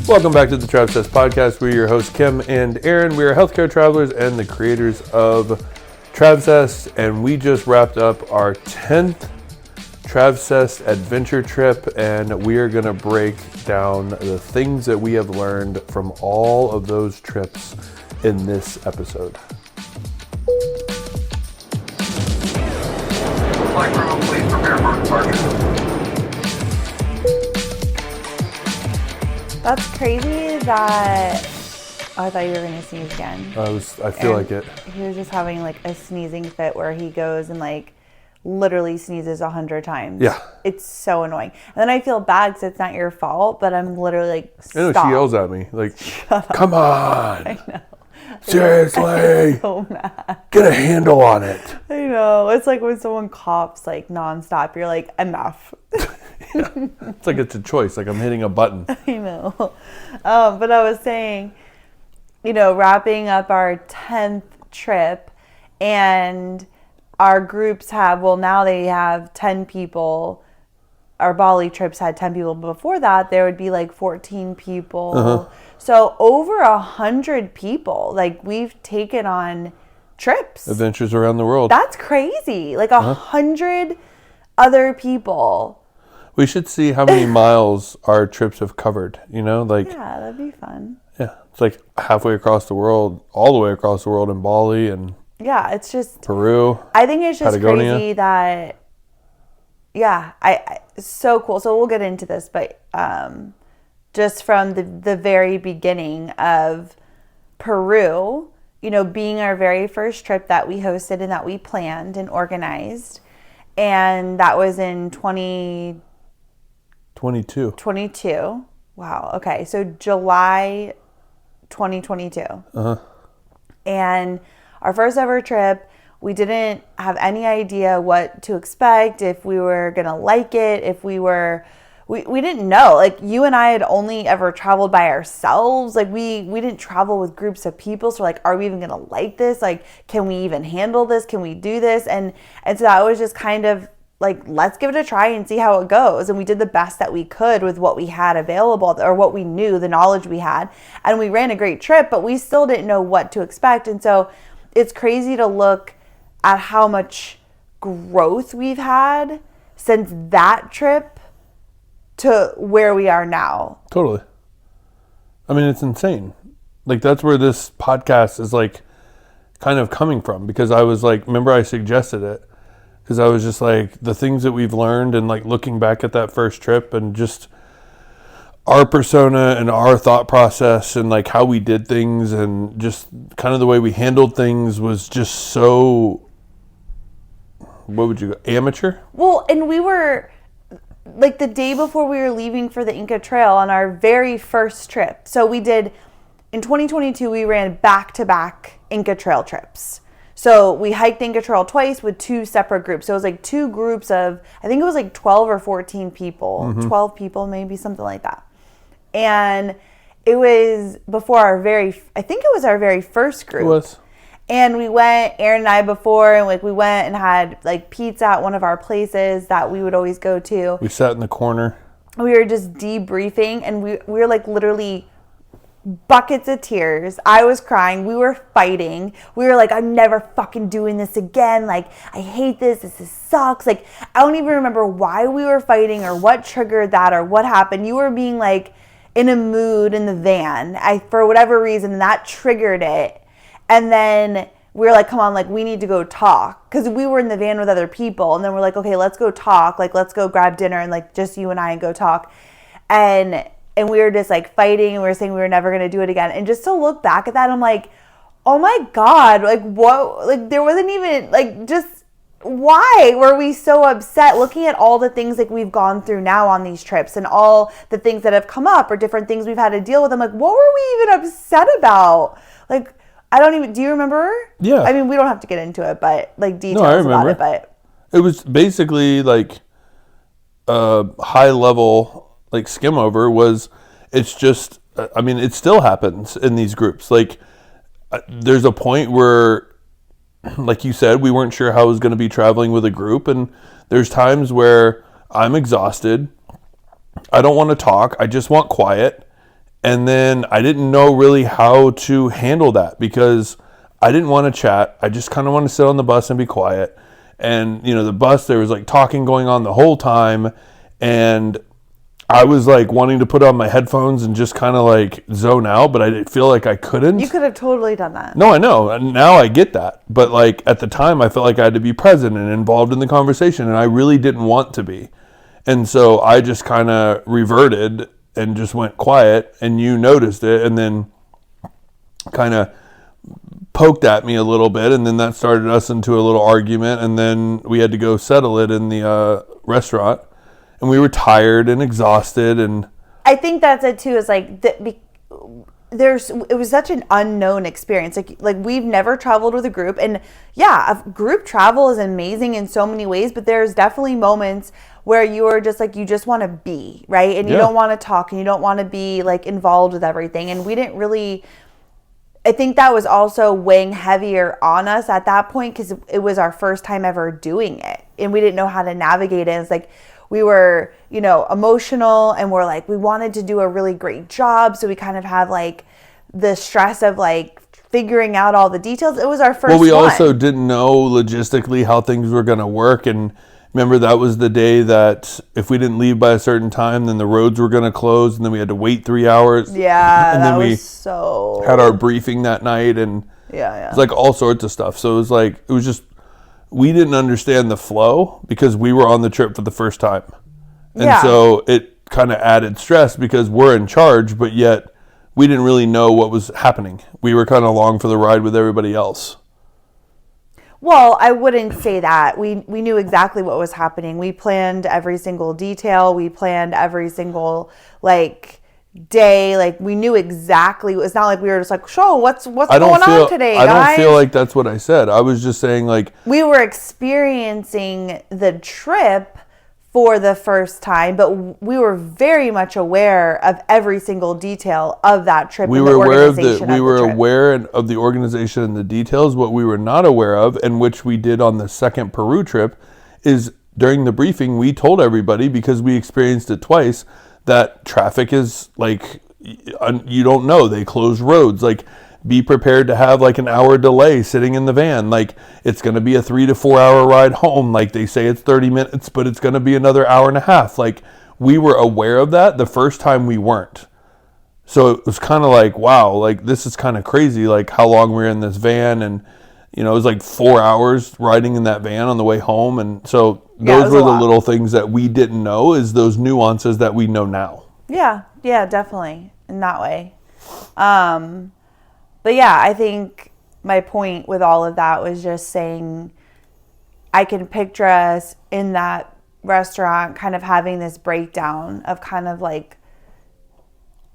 Welcome back to the Travsessed podcast. We're your hosts, Kim and Aaron. We are healthcare travelers and the creators of Travsessed, and we just wrapped up our 10th Travsessed adventure trip, and we are going to break down the things that we have learned from all of those trips in this episode. Flight crew, please prepare for departure. That's crazy that... Oh, I thought you were going to sneeze again. I feel like it. He was just having like a sneezing fit where he goes and like literally sneezes 100 times. Yeah. It's so annoying. And then I feel bad because it's not your fault, but I'm literally like, stop. I know she yells at me like, come on. I know. Seriously. I'm so mad. Get a handle on it. I know. It's like when someone coughs like nonstop, you're like, enough. Yeah. It's like it's a choice. Like I'm hitting a button. I know. But I was saying, you know, wrapping up our 10th trip, and our groups have, well, now they have 10 people. Our Bali trips had 10 people. Before that, there would be like 14 people. Uh-huh. So over 100 people, like we've taken on trips. Adventures around the world. That's crazy. Like 100 other people. We should see how many miles our trips have covered, you know? Like, yeah, that'd be fun. Yeah, it's like halfway across the world, all the way across the world in Bali and yeah, it's just Peru. I think it's just Patagonia. Crazy that, yeah, I so cool. So we'll get into this, but just from the very beginning of Peru, you know, being our very first trip that we hosted and that we planned and organized, and that was in 2022. Wow. Okay. So July 2022. Uh-huh. And our first ever trip, we didn't have any idea what to expect, if we were going to like it, if we didn't know. Like, you and I had only ever traveled by ourselves. Like, we didn't travel with groups of people. So, like, are we even going to like this? Like, can we even handle this? Can we do this? And so that was just kind of like, let's give it a try and see how it goes. And we did the best that we could with what we had available, or what we knew, the knowledge we had. And we ran a great trip, but we still didn't know what to expect. And so it's crazy to look at how much growth we've had since that trip to where we are now. Totally. I mean, it's insane. Like, that's where this podcast is like kind of coming from, because I was like, remember I suggested it, because I was just like, the things that we've learned and like looking back at that first trip and just our persona and our thought process and like how we did things and just kind of the way we handled things was just so, what would you go, amateur? Well, and we were like the day before we were leaving for the Inca Trail on our very first trip. So we did, in 2022, we ran back-to-back Inca Trail trips. So we hiked Inca Trail twice with two separate groups. So it was like two groups of, I think it was like 12 or 14 people, 12 people, maybe something like that. And it was before our very first group. It was. And we went, Aaron and I before, and like we went and had like pizza at one of our places that we would always go to. We sat in the corner. We were just debriefing, and we were like literally buckets of tears. I was crying. We were fighting. We were like, I'm never fucking doing this again. Like, I hate this. This sucks. Like, I don't even remember why we were fighting or what triggered that or what happened. You were being like in a mood in the van. For whatever reason, that triggered it. And then we were like, come on, like, we need to go talk. Because we were in the van with other people. And then we're like, okay, let's go talk. Like, let's go grab dinner and like just you and I and go talk. And we were just like fighting, and we were saying we were never going to do it again. And just to look back at that, I'm like, oh my God, like what? Like there wasn't even like, just why were we so upset looking at all the things like we've gone through now on these trips and all the things that have come up or different things we've had to deal with? I'm like, what were we even upset about? Like, do you remember? Yeah. I mean, we don't have to get into it, but like details about it, but it was basically like a high level, like skim over was, it's just, I mean, it still happens in these groups. Like there's a point where, like you said, we weren't sure how I was going to be traveling with a group. And there's times where I'm exhausted. I don't want to talk. I just want quiet. And then I didn't know really how to handle that because I didn't want to chat. I just kind of wanted to sit on the bus and be quiet. And, you know, the bus, there was like talking going on the whole time. And I was like wanting to put on my headphones and just kind of like zone out, but I didn't feel like I couldn't. You could have totally done that. No, I know. And now I get that. But like at the time, I felt like I had to be present and involved in the conversation. And I really didn't want to be. And so I just kind of reverted and just went quiet, and you noticed it and then kind of poked at me a little bit, and then that started us into a little argument, and then we had to go settle it in the restaurant, and we were tired and exhausted. And I think that's it too, is like it was such an unknown experience. Like we've never traveled with a group, and yeah, a group travel is amazing in so many ways, but there's definitely moments where you're just like, you just want to be, right? And you don't want to talk, and you don't want to be like involved with everything. And we didn't really, I think that was also weighing heavier on us at that point, because it was our first time ever doing it, and we didn't know how to navigate it. It's like we were, you know, emotional, and we're like, we wanted to do a really great job, so we kind of have like the stress of like figuring out all the details. It was our first we one. also didn't know logistically how things were going to work. And remember, that was the day that if we didn't leave by a certain time, then the roads were going to close, and then we had to wait 3 hours. Yeah, and that then we was so... had our briefing that night, and yeah. it's like all sorts of stuff. So it was like, it was just, we didn't understand the flow because we were on the trip for the first time. And so it kind of added stress because we're in charge, but yet we didn't really know what was happening. We were kind of along for the ride with everybody else. Well, I wouldn't say that. We knew exactly what was happening. We planned every single detail. We planned every single like day. Like we knew exactly. It's not like we were just like, "Show what's going on today, guys?" I don't feel like that's what I said. I was just saying like we were experiencing the trip for the first time, but we were very much aware of every single detail of that trip. We were aware of the organization and the details. What we were not aware of, and which we did on the second Peru trip, is during the briefing we told everybody, because we experienced it twice, that traffic is like, you don't know, they close roads. Like, be prepared to have like an hour delay sitting in the van. Like, it's going to be a 3 to 4 hour ride home. Like, they say it's 30 minutes, but it's going to be another hour and a half. Like, we were aware of that. The first time we weren't. So it was kind of like, wow, like this is kind of crazy. Like how long we were in this van, and you know, it was like 4 hours riding in that van on the way home. And so those were the little things that we didn't know, is those nuances that we know now. Yeah, definitely in that way. But yeah, I think my point with all of that was just saying, I can picture us in that restaurant kind of having this breakdown of kind of like,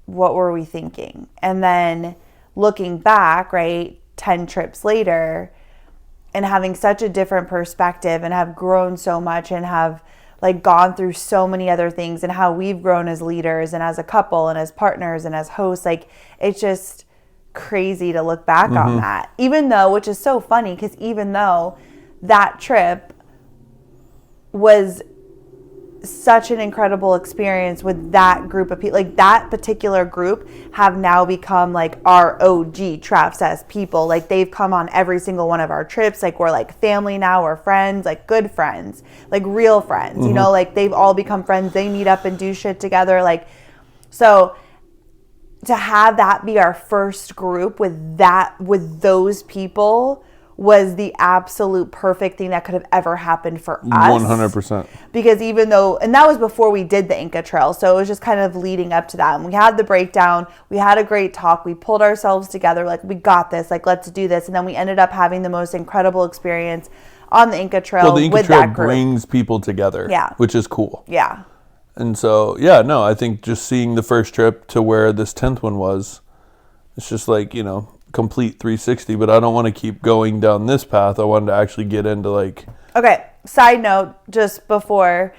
what were we thinking? And then looking back, right, 10 trips later, and having such a different perspective, and have grown so much, and have like gone through so many other things, and how we've grown as leaders and as a couple and as partners and as hosts. Like, it's just crazy to look back on that, even though, which is so funny, because even though that trip was such an incredible experience with that group of people, like that particular group have now become like our OG Travsessed people. Like, they've come on every single one of our trips. Like, we're like family now, we're friends, like good friends, like real friends, you know, like they've all become friends. They meet up and do shit together. Like, so to have that be our first group with those people was the absolute perfect thing that could have ever happened for us. 100%. Because even though, and that was before we did the Inca Trail, so it was just kind of leading up to that. And we had the breakdown, we had a great talk, we pulled ourselves together, like, we got this, like, let's do this. And then we ended up having the most incredible experience on the Inca Trail. Well, the Inca with Trail that group brings people together, which is cool. Yeah. And so, yeah, no, I think just seeing the first trip to where this 10th one was, it's just like, you know, complete 360. But I don't want to keep going down this path. I wanted to actually get into like... Okay, side note, just before,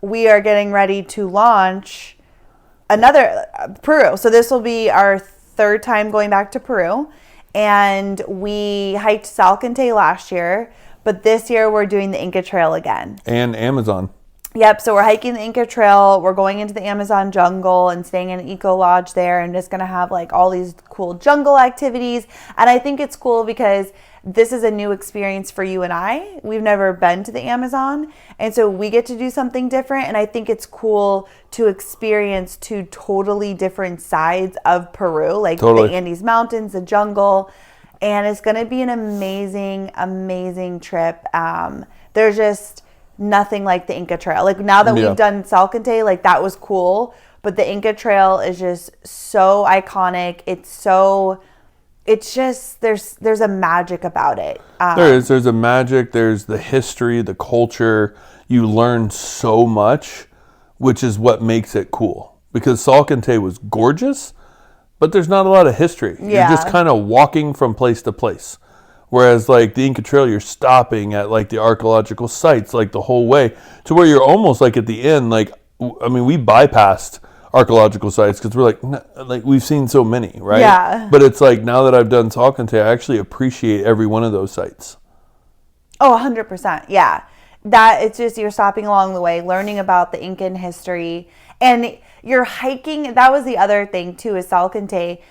we are getting ready to launch another Peru. So this will be our third time going back to Peru. And we hiked Salcantay last year, but this year we're doing the Inca Trail again. And Amazon. Yep, so we're hiking the Inca Trail. We're going into the Amazon jungle and staying in an eco lodge there and just going to have like all these cool jungle activities. And I think it's cool because this is a new experience for you and I. We've never been to the Amazon. And so we get to do something different. And I think it's cool to experience two totally different sides of Peru, like Totally. the Andes Mountains, the jungle. And it's going to be an amazing, amazing trip. There's just nothing like the Inca Trail. Like now that we've done Salcantay, like that was cool, but the Inca Trail is just so iconic. It's just there's a magic about it. There's a magic, there's the history, the culture. You learn so much, which is what makes it cool. Because Salcantay was gorgeous, but there's not a lot of history. Yeah. You're just kind of walking from place to place. Whereas like the Inca Trail, you're stopping at like the archaeological sites like the whole way to where you're almost like at the end. Like, I mean, we bypassed archaeological sites because we're like we've seen so many, right? Yeah. But it's like now that I've done Salcantay, I actually appreciate every one of those sites. Oh, 100%. Yeah. That it's just you're stopping along the way, learning about the Incan history, and you're hiking. That was the other thing too, is Salcantay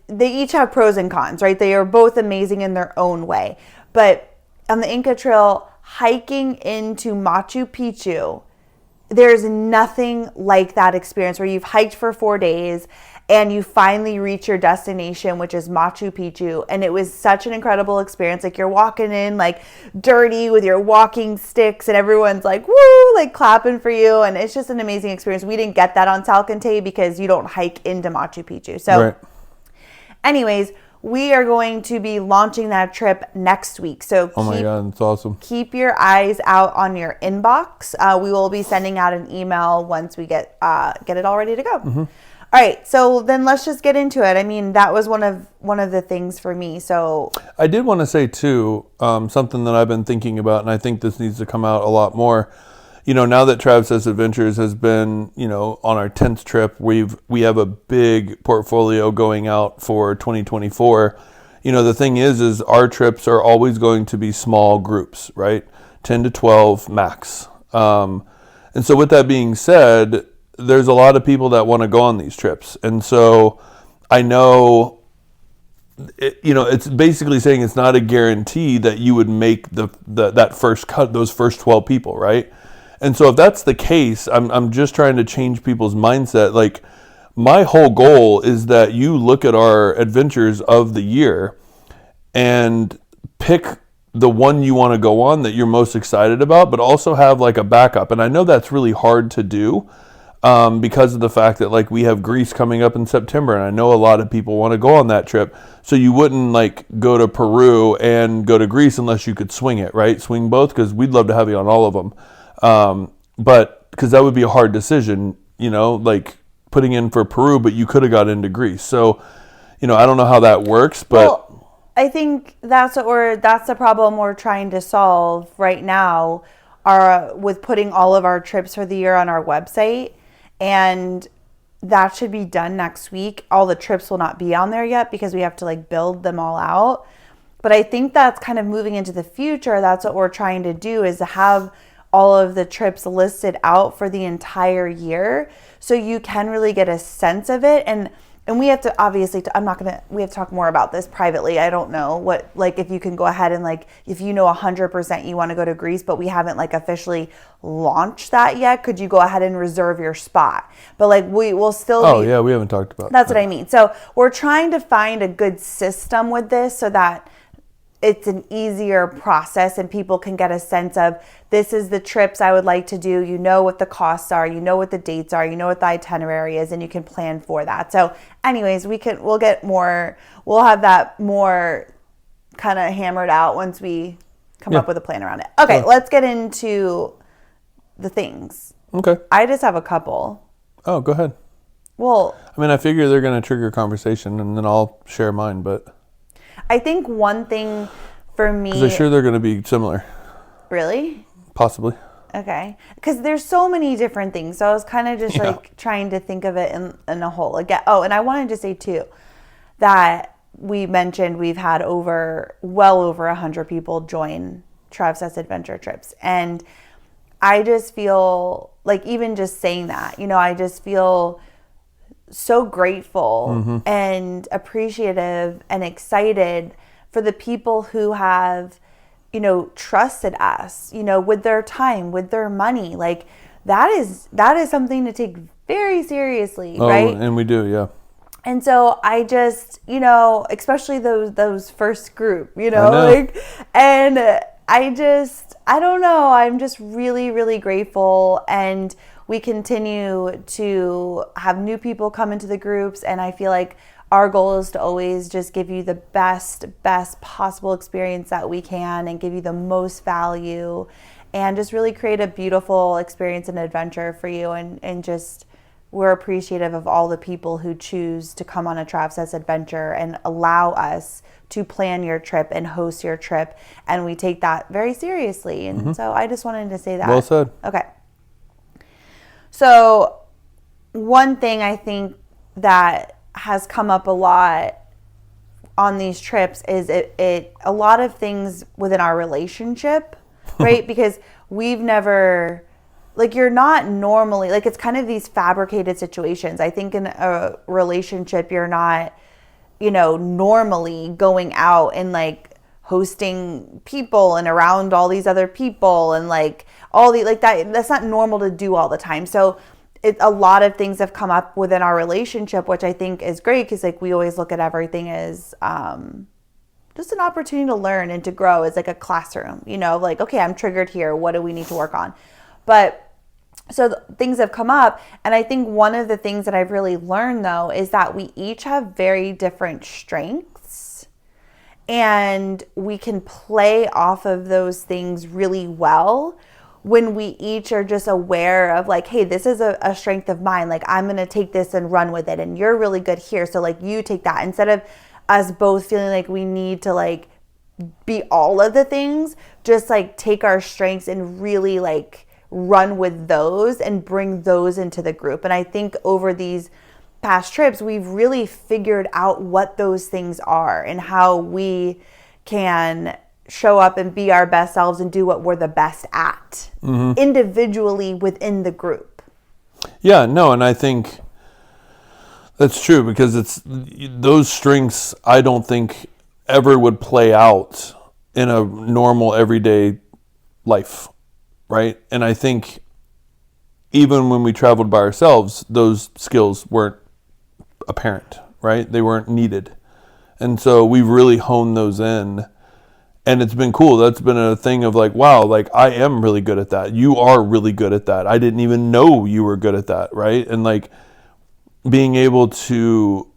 they each have pros and cons, right? They are both amazing in their own way. But on the Inca Trail, hiking into Machu Picchu, there's nothing like that experience where you've hiked for 4 days and you finally reach your destination, which is Machu Picchu. And it was such an incredible experience. Like you're walking in like dirty with your walking sticks and everyone's like, woo, like clapping for you. And it's just an amazing experience. We didn't get that on Salcantay because you don't hike into Machu Picchu. So Right. Anyways, we are going to be launching that trip next week. So Oh my God, that's awesome. keep your eyes out on your inbox. We will be sending out an email once we get it all ready to go. Mm-hmm. All right, so then let's just get into it. I mean, that was one of the things for me. So I did want to say too, something that I've been thinking about, and I think this needs to come out a lot more. You know, now that Travsessed Adventures has been, you know, on our 10th trip, we have a big portfolio going out for 2024. You know, the thing is our trips are always going to be small groups, right? 10 to 12 max. And so with that being said, there's a lot of people that want to go on these trips. And so I know, it's basically saying it's not a guarantee that you would make that first cut, those first 12 people, right? And so if that's the case, I'm just trying to change people's mindset. Like my whole goal is that you look at our adventures of the year and pick the one you want to go on that you're most excited about, but also have like a backup. And I know that's really hard to do because of the fact that like we have Greece coming up in September, and I know a lot of people want to go on that trip. So you wouldn't like go to Peru and go to Greece unless you could swing it, right? Swing both, because we'd love to have you on all of them. But because that would be a hard decision, like putting in for Peru, but you could have got into Greece. So, I don't know how that works, but well, I think that's the problem we're trying to solve right now with putting all of our trips for the year on our website. And that should be done next week. All the trips will not be on there yet because we have to like build them all out. But I think that's kind of moving into the future. That's what we're trying to do, is to have all of the trips listed out for the entire year, so you can really get a sense of it. And we have to obviously, we have to talk more about this privately. I don't know what, like, if you can go ahead and like, if 100% you want to go to Greece, but we haven't like officially launched that yet, could you go ahead and reserve your spot? But like, we will still yeah, we haven't talked about that's what I mean. So we're trying to find a good system with this so that it's an easier process and people can get a sense of, this is the trips I would like to do. You know what the costs are, you know what the dates are, you know what the itinerary is, and you can plan for that. So anyways, we'll have that more kind of hammered out once we come up with a plan around it. Okay, Let's get into the things. Okay. I just have a couple. Oh, go ahead. Well, I mean, I figure they're going to trigger conversation, and then I'll share mine, but I think one thing for me... because I'm sure they're going to be similar. Really? Possibly. Okay. Because there's so many different things. So I was kind of just like trying to think of it in a whole. Again. Oh, and I wanted to say too, that we mentioned we've had well over 100 people join Travsessed Adventure Trips. And I just feel like, even just saying that, you know, I just feel so grateful and appreciative and excited for the people who have, you know, trusted us, you know, with their time, with their money. Like that is something to take very seriously, right? And we do, yeah. And so I just, you know, especially those first group, you know, I know. like, and I don't know, I'm just really, really grateful. And we continue to have new people come into the groups. And I feel like our goal is to always just give you the best possible experience that we can and give you the most value and just really create a beautiful experience and adventure for you. And just, we're appreciative of all the people who choose to come on a Travsessed adventure and allow us to plan your trip and host your trip. And we take that very seriously. And so I just wanted to say that. Well said. Okay. So one thing I think that has come up a lot on these trips is a lot of things within our relationship, right? Because we've never, like, you're not normally, like, it's kind of these fabricated situations. I think in a relationship, you're not, you know, normally going out and like hosting people and around all these other people and like all the, like that's not normal to do all the time. So a lot of things have come up within our relationship, which I think is great because like we always look at everything as just an opportunity to learn and to grow, as like a classroom, you know, like, okay, I'm triggered here. What do we need to work on? But so things have come up. And I think one of the things that I've really learned though, is that we each have very different strengths and we can play off of those things really well when we each are just aware of like, hey, this is a strength of mine. Like I'm going to take this and run with it. And you're really good here. So like you take that, instead of us both feeling like we need to like be all of the things, just like take our strengths and really like run with those and bring those into the group. And I think over these past trips, we've really figured out what those things are and how we can show up and be our best selves and do what we're the best at individually within the group. Yeah, no, and I think that's true because it's those strengths I don't think ever would play out in a normal everyday life. Right. And I think even when we traveled by ourselves, those skills weren't apparent, right? They weren't needed. And so we've really honed those in. And it's been cool. That's been a thing of like, wow, like I am really good at that. You are really good at that. I didn't even know you were good at that. Right. And like being able to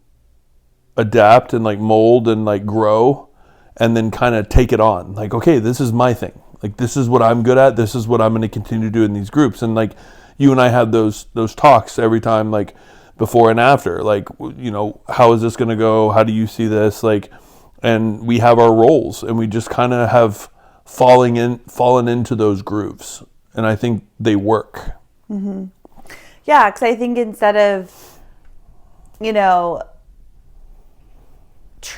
adapt and like mold and like grow and then kind of take it on. Like, okay, this is my thing. Like, this is what I'm good at. This is what I'm going to continue to do in these groups. And like you and I have those talks every time, like before and after, like, you know, how is this going to go? How do you see this? Like, and we have our roles and we just kind of have fallen into those grooves. And I think they work. Mm-hmm. Yeah. Cause I think instead of, you know,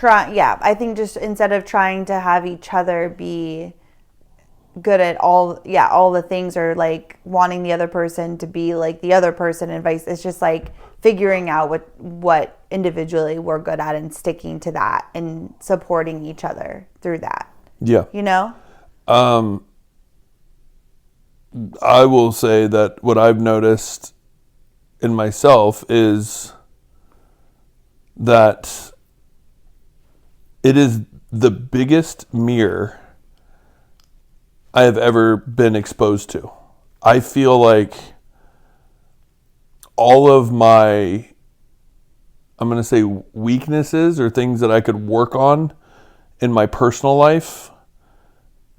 I think just instead of trying to have each other be good at all the things, or like wanting the other person to be like the other person and vice, it's just like figuring out what individually we're good at and sticking to that and supporting each other through that. Yeah. You know? I will say that what I've noticed in myself is that it is the biggest mirror I have ever been exposed to. I feel like all of my, I'm going to say weaknesses or things that I could work on in my personal life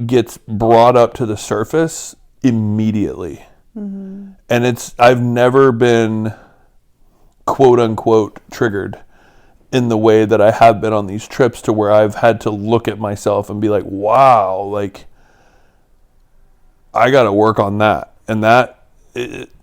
gets brought up to the surface immediately. Mm-hmm. And I've never been quote unquote triggered in the way that I have been on these trips, to where I've had to look at myself and be like, wow, like I got to work on that. And that,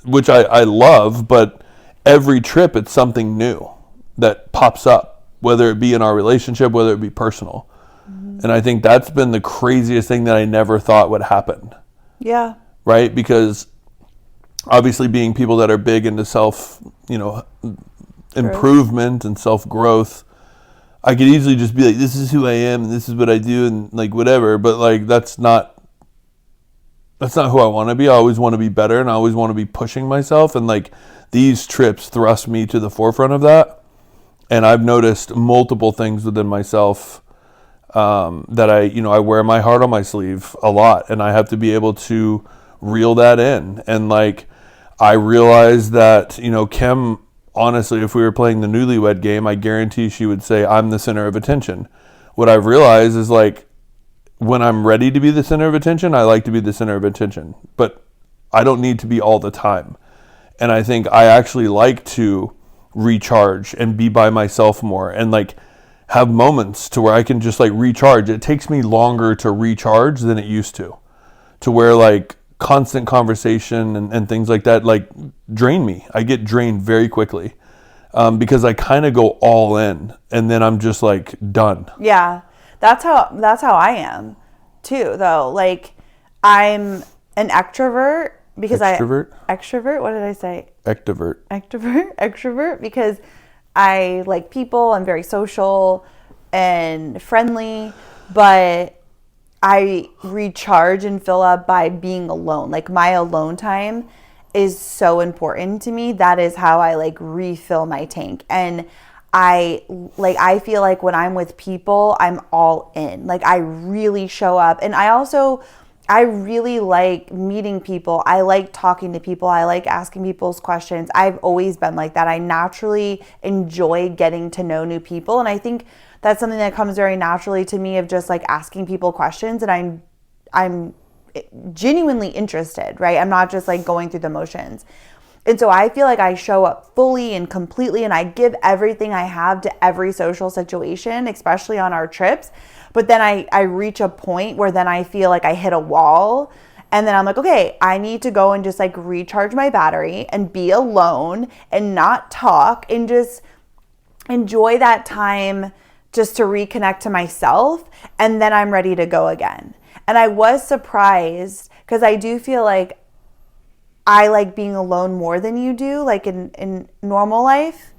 which I love, but every trip it's something new that pops up, whether it be in our relationship, whether it be personal. Mm-hmm. And I think that's been the craziest thing that I never thought would happen. Yeah. right? Because obviously being people that are big into self, improvement and self-growth, I could easily just be like, this is who I am and this is what I do and like whatever, but like that's not who I want to be. I always want to be better and I always want to be pushing myself, and like these trips thrust me to the forefront of that. And I've noticed multiple things within myself that I wear my heart on my sleeve a lot, and I have to be able to reel that in. And like I realized that, Kim, honestly, if we were playing the newlywed game, I guarantee she would say I'm the center of attention. What I've realized is like when I'm ready to be the center of attention, I like to be the center of attention, but I don't need to be all the time. And I think I actually like to recharge and be by myself more and like have moments to where I can just like recharge. It takes me longer to recharge than it used to where like constant conversation and things like that like drain me. I get drained very quickly because I kind of go all in and then I'm just like done. Yeah, that's how I am too, though. Like I'm an extrovert because extrovert. What did I say? Extrovert because I like people. I'm very social and friendly, but I recharge and fill up by being alone. Like my alone time is so important to me. That is how I like refill my tank. And I feel like when I'm with people, I'm all in. Like I really show up. And I really like meeting people. I like talking to people. I like asking people's questions. I've always been like that. I naturally enjoy getting to know new people. And I think that's something that comes very naturally to me of just like asking people questions. And I'm genuinely interested, right? I'm not just like going through the motions. And so I feel like I show up fully and completely and I give everything I have to every social situation, especially on our trips. But then I reach a point where then I feel like I hit a wall and then I'm like, okay, I need to go and just like recharge my battery and be alone and not talk and just enjoy that time just to reconnect to myself. And then I'm ready to go again. And I was surprised because I do feel like I like being alone more than you do, like in normal life.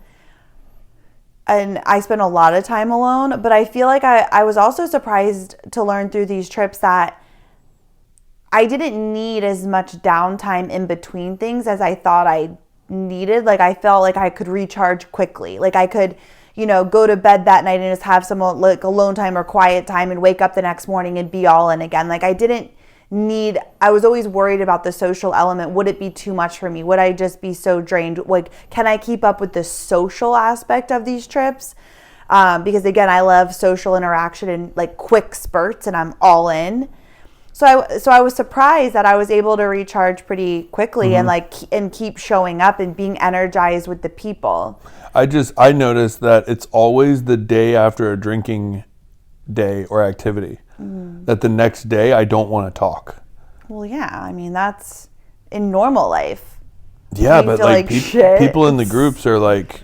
And I spend a lot of time alone, but I feel like I was also surprised to learn through these trips that I didn't need as much downtime in between things as I thought I needed. Like I felt like I could recharge quickly. Like I could, go to bed that night and just have some like alone time or quiet time and wake up the next morning and be all in again. Like I was always worried about the social element. Would it be too much for me? Would I just be so drained? Like, can I keep up with the social aspect of these trips? Because again, I love social interaction and like quick spurts and I'm all in. So I was surprised that I was able to recharge pretty quickly and keep showing up and being energized with the people. I noticed that it's always the day after a drinking day or activity that the next day I don't want to talk. Well, yeah, I mean that's in normal life. Yeah, but like people in the groups are like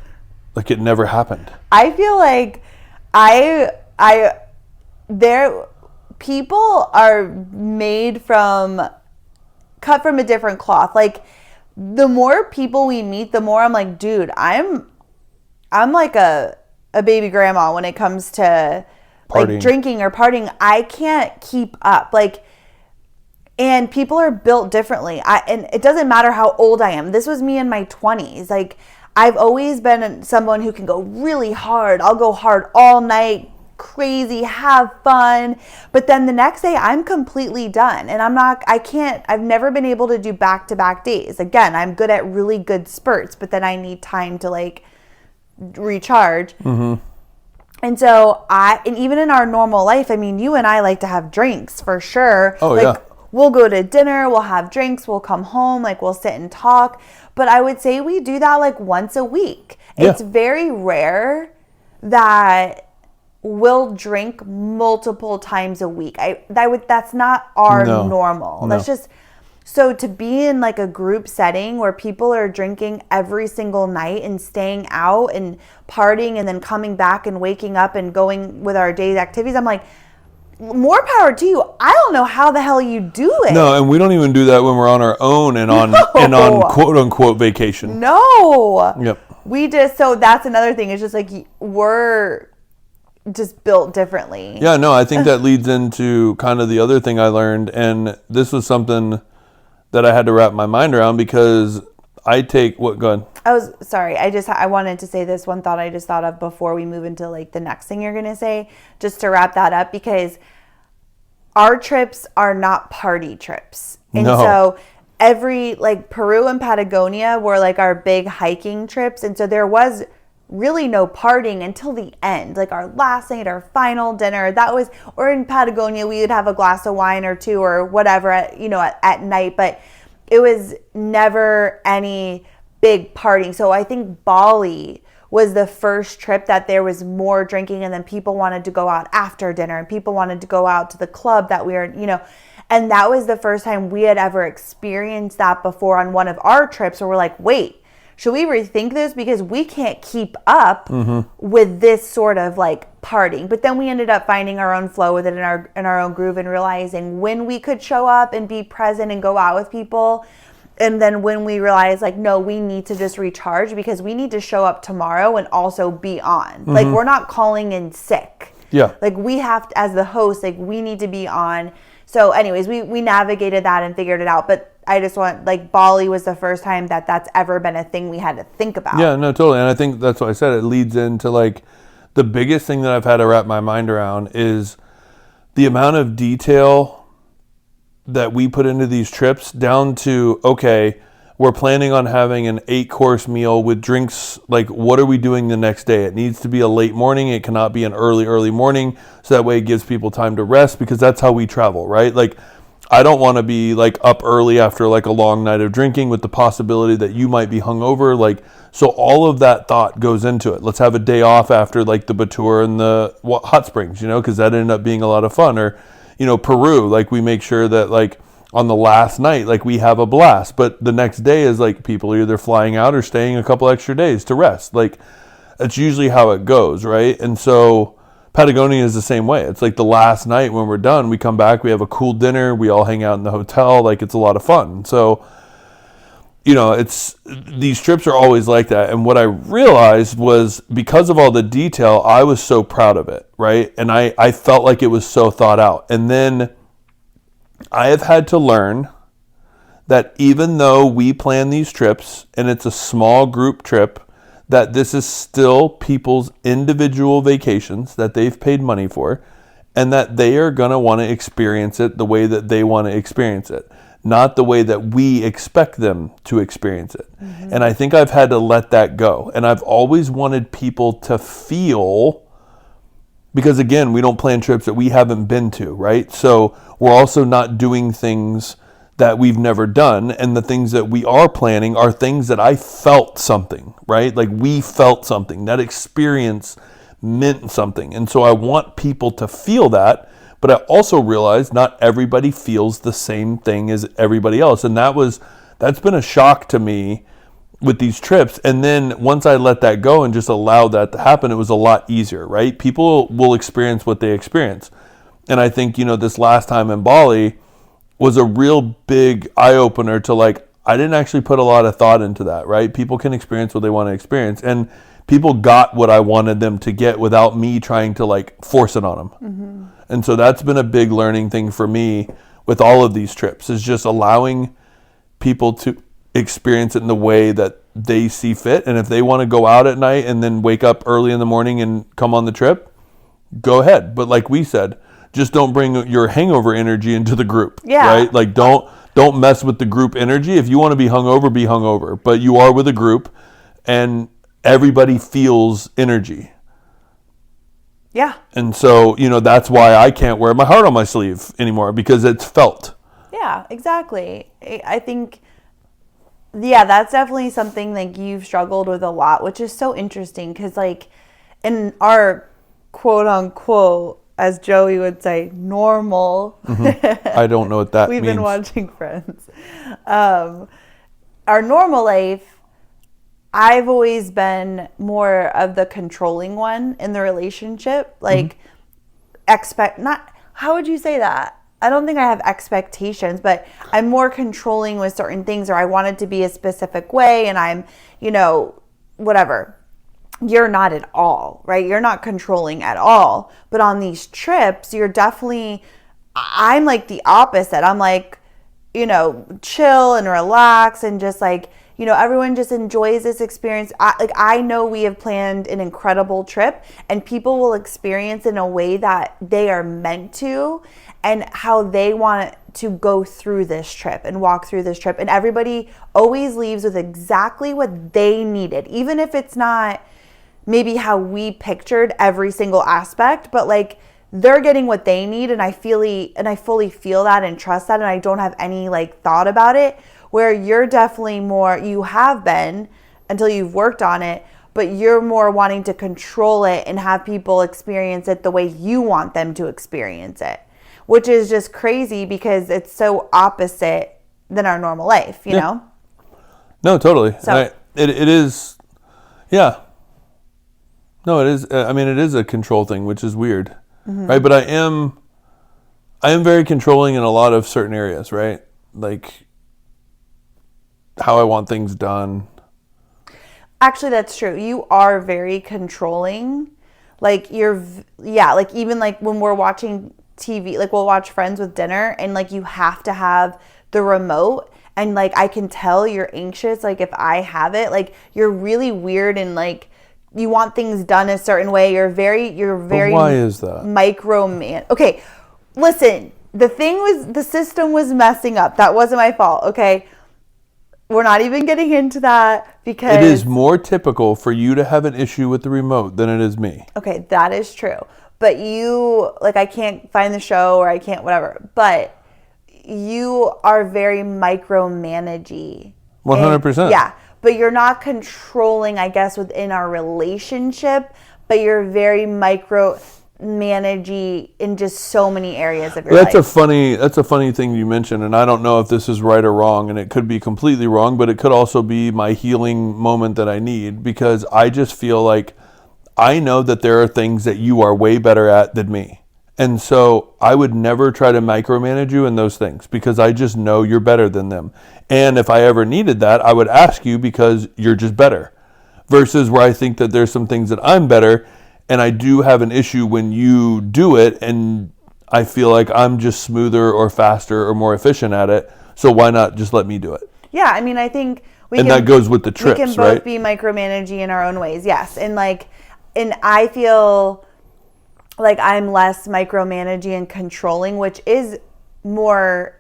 it never happened. I feel like people are cut from a different cloth. Like the more people we meet, the more I'm like, dude, I'm like a baby grandma when it comes to partying. Like drinking or partying. I can't keep up. And people are built differently. And it doesn't matter how old I am. This was me in my 20s. Like I've always been someone who can go really hard. I'll go hard all night, crazy, have fun. But then the next day I'm completely done. And I've never been able to do back-to-back days. Again, I'm good at really good spurts, but then I need time to like recharge. Mm-hmm. And so and even in our normal life, I mean, you and I like to have drinks for sure. Oh, yeah. We'll go to dinner, we'll have drinks, we'll come home, like we'll sit and talk. But I would say we do that like once a week. Yeah. It's very rare that we'll drink multiple times a week. That's not our normal. No. That's just so to be in like a group setting where people are drinking every single night and staying out and partying and then coming back and waking up and going with our day's activities. I'm like, more power to you. I don't know how the hell you do it. No, and we don't even do that when we're on our own and on quote unquote vacation. No. Yep. We just, so that's another thing. It's just like we're just built differently. Yeah, no, I think that leads into kind of the other thing I learned, and this was something that I had to wrap my mind around because I take what go ahead. I wanted to say this one thought I just thought of before we move into like the next thing you're going to say, just to wrap that up, because our trips are not party trips. And so every, like Peru and Patagonia were like our big hiking trips. And so there was really no partying until the end, like our last night, our final dinner. That was, or in Patagonia, we would have a glass of wine or two or whatever, at night. But it was never any big partying. So I think Bali was the first trip that there was more drinking, and then people wanted to go out after dinner and people wanted to go out to the club that we were, and that was the first time we had ever experienced that before on one of our trips, where we're like, wait, should we rethink this? Because we can't keep up with this sort of like partying. But then we ended up finding our own flow with it in our own groove, and realizing when we could show up and be present and go out with people. And then when we realized, like, no, we need to just recharge because we need to show up tomorrow and also be on. Like, we're not calling in sick. Yeah. Like, we have to, as the host, like, we need to be on. So anyways, we navigated that and figured it out. But I just want, like, Bali was the first time that's ever been a thing we had to think about. Yeah, no, totally. And I think that's what I said. It leads into, like, the biggest thing that I've had to wrap my mind around is the amount of detail that we put into these trips, down to, okay, we're planning on having an 8-course meal with drinks. Like, what are we doing the next day? It needs to be a late morning. It cannot be an early morning. So that way it gives people time to rest, because that's how we travel, right? Like, I don't want to be like up early after like a long night of drinking with the possibility that you might be hungover. Like, so all of that thought goes into it. Let's have a day off after like the Batur and the hot springs, because that ended up being a lot of fun. Or, Peru, like we make sure that like on the last night, like we have a blast, but the next day is like people are either flying out or staying a couple extra days to rest. Like, that's usually how it goes, right? And so Patagonia is the same way. It's like the last night when we're done, we come back, we have a cool dinner, we all hang out in the hotel. Like, it's a lot of fun. So, it's, these trips are always like that. And what I realized was, because of all the detail, I was so proud of it, right? And I felt like it was so thought out. And then I have had to learn that even though we plan these trips and it's a small group trip, that this is still people's individual vacations that they've paid money for, and that they are going to want to experience it the way that they want to experience it, not the way that we expect them to experience it. And I think I've had to let that go. And I've always wanted people to feel, because again, we don't plan trips that we haven't been to, right? So we're also not doing things that we've never done. And the things that we are planning are things that I felt something, right? Like, we felt something. That experience meant something. And so I want people to feel that. But I also realize not everybody feels the same thing as everybody else. And that's been a shock to me with these trips. And then once I let that go and just allowed that to happen, it was a lot easier, right? People will experience what they experience. And I think, this last time in Bali was a real big eye-opener to, like, I didn't actually put a lot of thought into that, right? People can experience what they want to experience. And people got what I wanted them to get without me trying to, like, force it on them. And so that's been a big learning thing for me with all of these trips, is just allowing people to experience it in the way that they see fit. And if they want to go out at night and then wake up early in the morning and come on the trip, go ahead. But like we said, just don't bring your hangover energy into the group, right? Like, don't mess with the group energy. If you want to be hungover, but you are with a group and everybody feels energy. Yeah. And so, that's why I can't wear my heart on my sleeve anymore, because it's felt. Yeah, exactly. I think, that's definitely something like you've struggled with a lot, which is so interesting, because like in our quote unquote, as Joey would say, normal. I don't know what that We've means. been watching Friends. Our normal life, I've always been more of the controlling one in the relationship. Like, how would you say that? I don't think I have expectations, but I'm more controlling with certain things, or I want it to be a specific way, and I'm, whatever. You're not at all, right? You're not controlling at all. But on these trips, I'm like the opposite. I'm like, chill and relax and just like, everyone just enjoys this experience. I know we have planned an incredible trip, and people will experience in a way that they are meant to, and how they want to go through this trip and walk through this trip. And everybody always leaves with exactly what they needed, even if it's not maybe how we pictured every single aspect, but like they're getting what they need. And I fully feel that and trust that. And I don't have any like thought about it, where you're definitely more, you have been until you've worked on it, but you're more wanting to control it and have people experience it the way you want them to experience it, which is just crazy because it's so opposite than our normal life, you know? No, totally. So it is, yeah. No, it is. I mean, it is a control thing, which is weird, right? But I am very controlling in a lot of certain areas, right? Like how I want things done. Actually, that's true. You are very controlling. Like like even like when we're watching TV, like we'll watch Friends with dinner, and like you have to have the remote, and like I can tell you're anxious. Like if I have it, like you're really weird, and like you want things done a certain way. You're very But why is that? Okay, listen. The system was messing up. That wasn't my fault. Okay, we're not even getting into that because it is more typical for you to have an issue with the remote than it is me. Okay, that is true. But I can't find the show, or I can't whatever. But you are very micromanagey. 100%. Yeah. But you're not controlling, I guess, within our relationship, but you're very micromanagey in just so many areas of your life. That's a funny thing you mentioned, and I don't know if this is right or wrong, and it could be completely wrong, but it could also be my healing moment that I need, because I just feel like I know that there are things that you are way better at than me. And so I would never try to micromanage you in those things, because I just know you're better than them. And if I ever needed that, I would ask you because you're just better. Versus where I think that there's some things that I'm better, and I do have an issue when you do it, and I feel like I'm just smoother or faster or more efficient at it. So why not just let me do it? Yeah, I mean, I think that goes with the trips, right? We can both be micromanaging in our own ways, yes. And I feel like I'm less micromanaging and controlling, which is more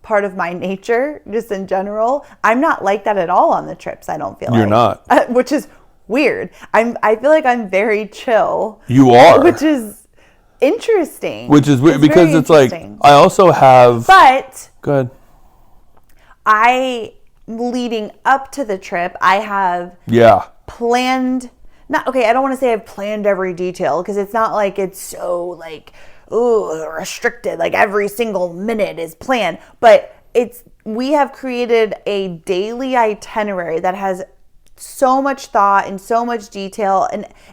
part of my nature, just in general. I'm not like that at all on the trips. I don't feel You're not, which is weird. I feel like I'm very chill. You are, which is interesting. Which is weird because it's like I also have. But go ahead. Leading up to the trip, I have planned. I don't want to say I've planned every detail, because it's not like it's so like restricted, like every single minute is planned, but we have created a daily itinerary that has so much thought and so much detail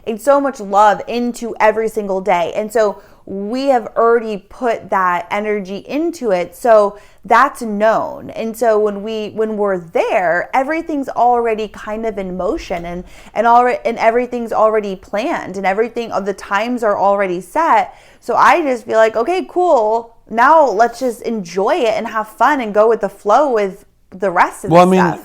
and so much love into every single day. And so we have already put that energy into it, so that's known. And so when we're there, everything's already kind of in motion, and everything's already planned, and everything of the times are already set. So I just feel like, okay, cool, now let's just enjoy it and have fun and go with the flow with the rest of the stuff. Well, I mean,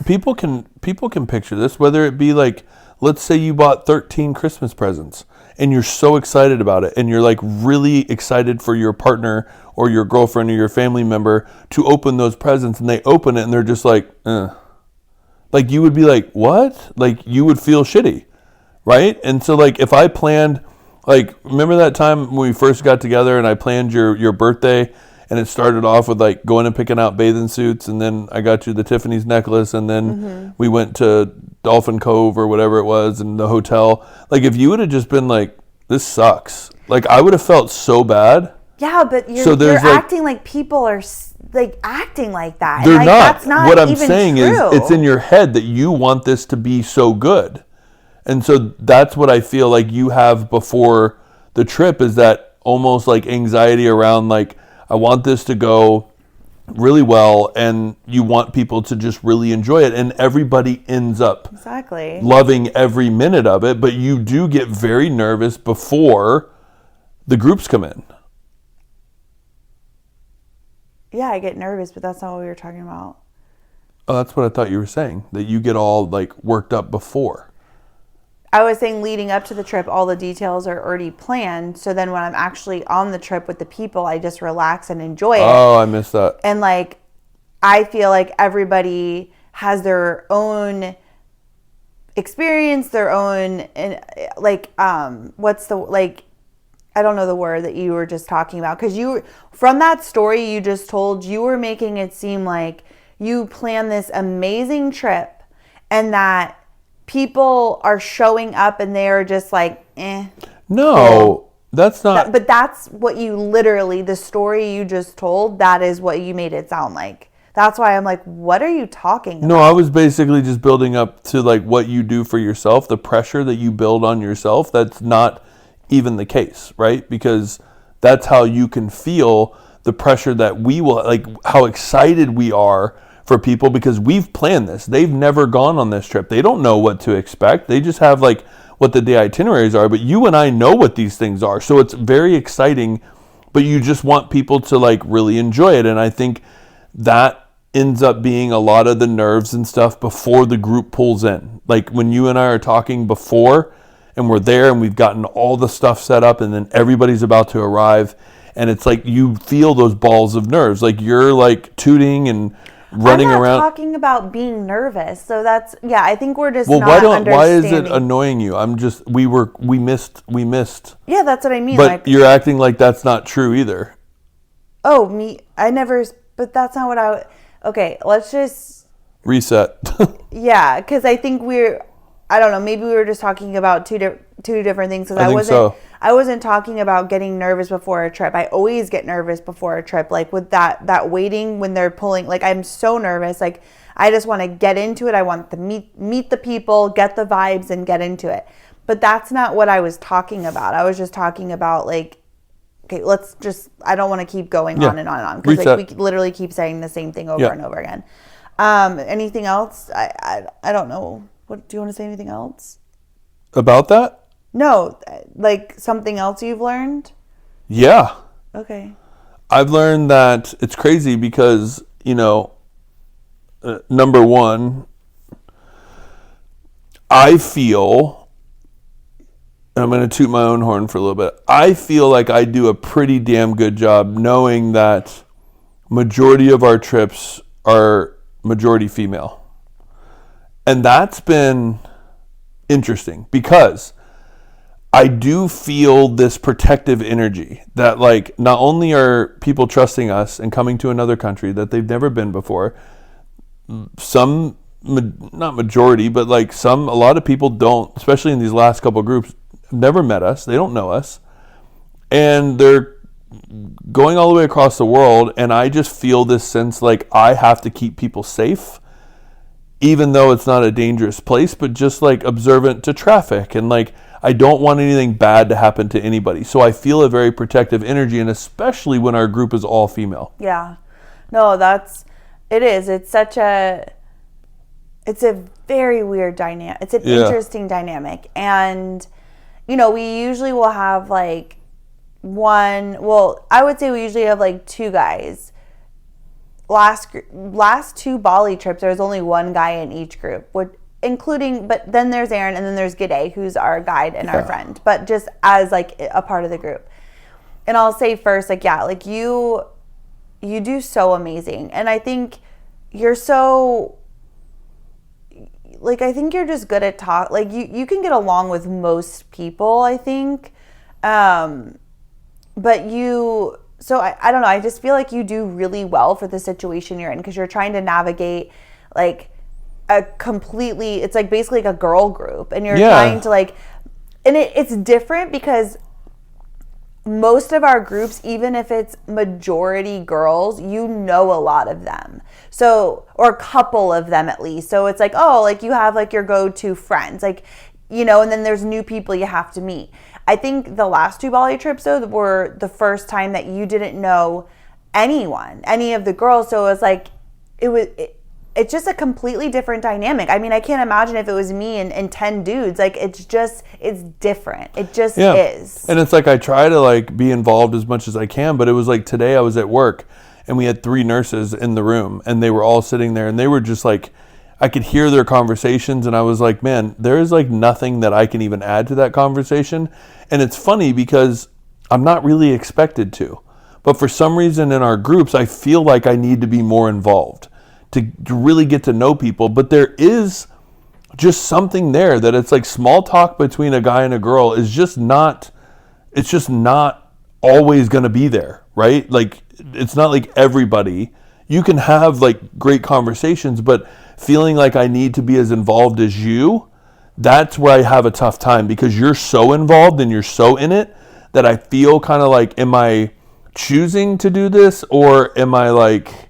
people can picture this, whether it be like, let's say you bought 13 Christmas presents and you're so excited about it, and you're like really excited for your partner or your girlfriend or your family member to open those presents, and they open it and they're just like, like you would be like, what? Like you would feel shitty, right? And so like if I planned, like remember that time when we first got together and I planned your birthday, and it started off with like going and picking out bathing suits, and then I got you the Tiffany's necklace, and then we went to Dolphin Cove or whatever it was in the hotel. Like if you would have just been like, this sucks, like I would have felt so bad. Yeah, but you're acting like people are like acting like that. They're and not. That's not what I'm even saying true. Is it's in your head that you want this to be so good. And so that's what I feel like you have before the trip, is that almost like anxiety around like, I want this to go really well, and you want people to just really enjoy it, and everybody ends up Exactly. loving every minute of it, but you do get very nervous before the groups come in. Yeah, I get nervous, but that's not what we were talking about. Oh, that's what I thought you were saying, that you get all like worked up before. I was saying leading up to the trip, all the details are already planned. So then when I'm actually on the trip with the people, I just relax and enjoy it. Oh, I missed that. And like, I feel like everybody has their own experience, their own, like, what's the, like, I don't know the word that you were just talking about. Because you, from that story you just told, you were making it seem like you planned this amazing trip and that people are showing up and they're just like, eh. No, cool. that's not. But that's what you literally, the story you just told, that is what you made it sound like. That's why I'm like, what are you talking about? No, I was basically just building up to like what you do for yourself, the pressure that you build on yourself. That's not even the case, right? Because that's how you can feel the pressure that we will, like how excited we are for people, because we've planned this. They've never gone on this trip. They don't know what to expect. They just have like what the day itineraries are, but you and I know what these things are. So it's very exciting, but you just want people to like really enjoy it. And I think that ends up being a lot of the nerves and stuff before the group pulls in. Like when you and I are talking before and we're there and we've gotten all the stuff set up and then everybody's about to arrive, and it's like you feel those balls of nerves. Like you're like tooting and running I'm not around. talking about being nervous. So that's, yeah, I think we're just Well, not why is it understanding. annoying you? I'm just, we missed. Yeah, that's what I mean. But Like, you're acting like that's not true either. oh, I never, but that's not what okay, let's just. Reset. Yeah, because I think I don't know, maybe we were just talking about two different things. Because I wasn't talking about getting nervous before a trip. I always get nervous before a trip, like with that waiting when they're pulling. Like I'm so nervous. Like I just want to get into it. I want to meet the people, get the vibes, and get into it. But that's not what I was talking about. I was just talking about like, okay, let's just. I don't want to keep going on and on and on, because like we literally keep saying the same thing over and over again. Anything else? I don't know. What do you want to say? Anything else About that? No, like something else you've learned? Yeah. Okay. I've learned that it's crazy because, number one, I feel, and I'm going to toot my own horn for a little bit, I feel like I do a pretty damn good job knowing that majority of our trips are majority female. And that's been interesting because I do feel this protective energy that like not only are people trusting us and coming to another country that they've never been before, some, not majority, but like a lot of people don't, especially in these last couple of groups, never met us. They don't know us. And they're going all the way across the world. And I just feel this sense like I have to keep people safe, even though it's not a dangerous place, but just like observant to traffic. And like, I don't want anything bad to happen to anybody. So I feel a very protective energy, and especially when our group is all female. Yeah. No, it is. It's a very weird dynamic. It's an interesting dynamic. And, we usually will have like I would say we usually have like two guys. Last two Bali trips, there was only one guy in each group, but then there's Aaron, and then there's Gide, who's our guide and our friend, but just as like a part of the group. And I'll say first, like, yeah, like you do so amazing. And I think you're so, like, I think you're just good at talk. Like you can get along with most people, I think. But so I don't know. I just feel like you do really well for the situation you're in, because you're trying to navigate like it's like basically like a girl group, and you're trying to like, and it's different because most of our groups, even if it's majority girls, a lot of them. So, or a couple of them at least. So it's like, oh, like you have like your go-to friends, like, and then there's new people you have to meet. I think the last 2 Bali trips though were the first time that you didn't know anyone, any of the girls. So it was like, it's just a completely different dynamic. I mean, I can't imagine if it was me and 10 dudes. Like, it's different. It just is. And it's like, I try to like be involved as much as I can, but it was like today I was at work and we had 3 nurses in the room and they were all sitting there and they were just like, I could hear their conversations and I was like, man, there is like nothing that I can even add to that conversation. And it's funny because I'm not really expected to, but for some reason in our groups, I feel like I need to be more involved to really get to know people. But there is just something there that it's like small talk between a guy and a girl is just not, it's just not always going to be there, right? Like, it's not like everybody, you can have like great conversations, but feeling like I need to be as involved as you, that's where I have a tough time, because you're so involved and you're so in it that I feel kind of like, am I choosing to do this or am I like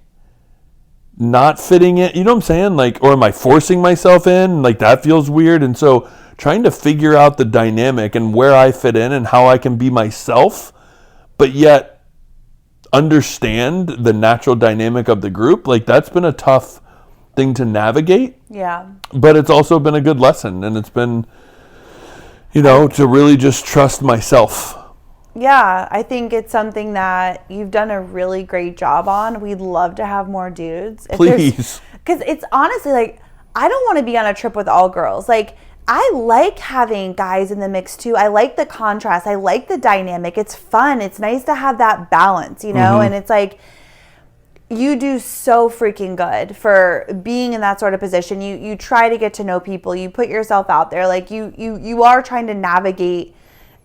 not fitting it? You know what I'm saying? Like, or am I forcing myself in? Like, that feels weird. And so trying to figure out the dynamic and where I fit in and how I can be myself, but yet understand the natural dynamic of the group, like that's been a tough thing to navigate. Yeah. But it's also been a good lesson, and it's been, you know, to really just trust myself. Yeah, I think it's something that you've done a really great job on. We'd love to have more dudes. Please. Because it's honestly like, I don't want to be on a trip with all girls. Like, I like having guys in the mix too. I like the contrast. I like the dynamic. It's fun. It's nice to have that balance, you know? And it's like, you do so freaking good for being in that sort of position. You try to get to know people. You put yourself out there. Like, you are trying to navigate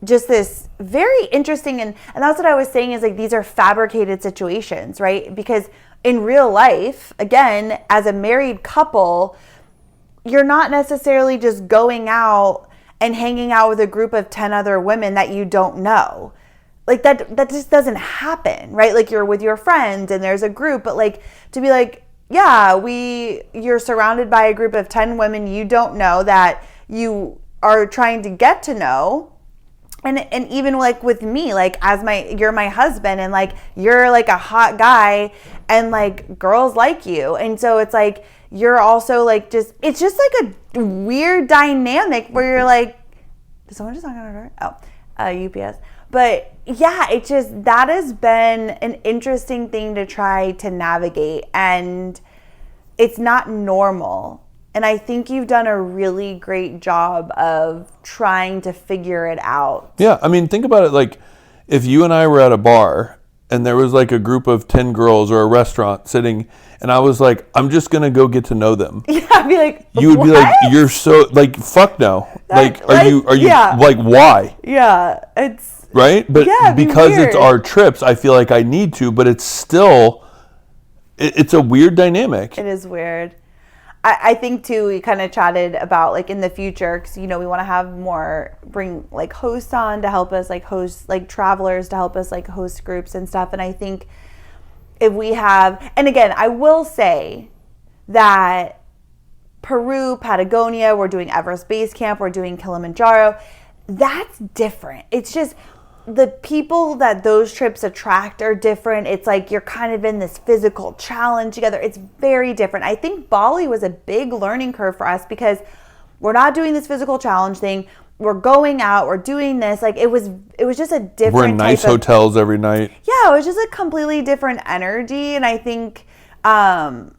just this very interesting, and that's what I was saying is like, these are fabricated situations, right? Because in real life, again, as a married couple, you're not necessarily just going out and hanging out with a group of 10 other women that you don't know. Like, that just doesn't happen, right? Like, you're with your friends and there's a group, but like, to be like, yeah, you're surrounded by a group of 10 women you don't know that you are trying to get to know. And even like with me, like, you're my husband, and like, you're like a hot guy, and like, girls like you. And so it's like, you're also like, it's just like a weird dynamic where you're like, did someone just knock on our door? Oh, UPS. But yeah, that has been an interesting thing to try to navigate, and it's not normal. And I think you've done a really great job of trying to figure it out. Yeah, I mean, think about it. Like, if you and I were at a bar and there was like a group of 10 girls or a restaurant sitting, and I was like, I'm just going to go get to know them. Yeah, I'd be like, you would be like, you're so, like, fuck no. Are you yeah. Like, why? Yeah, it's... Right? But yeah, because it's our trips, I feel like I need to, but it's still, it's a weird dynamic. It is weird. I think too, we kind of chatted about like in the future, because you know, we want to have bring like hosts on to help us like host, like travelers to help us like host groups and stuff. And I think if we have, and again, I will say that Peru, Patagonia, we're doing Everest Base Camp, we're doing Kilimanjaro, that's different. It's just, the people that those trips attract are different. It's like you're kind of in this physical challenge together. It's very different. I think Bali was a big learning curve for us, because we're not doing this physical challenge thing. We're going out, we're doing this. Like, it was just a different We're in nice hotels every night. Yeah, it was just a completely different energy. And I think, yeah,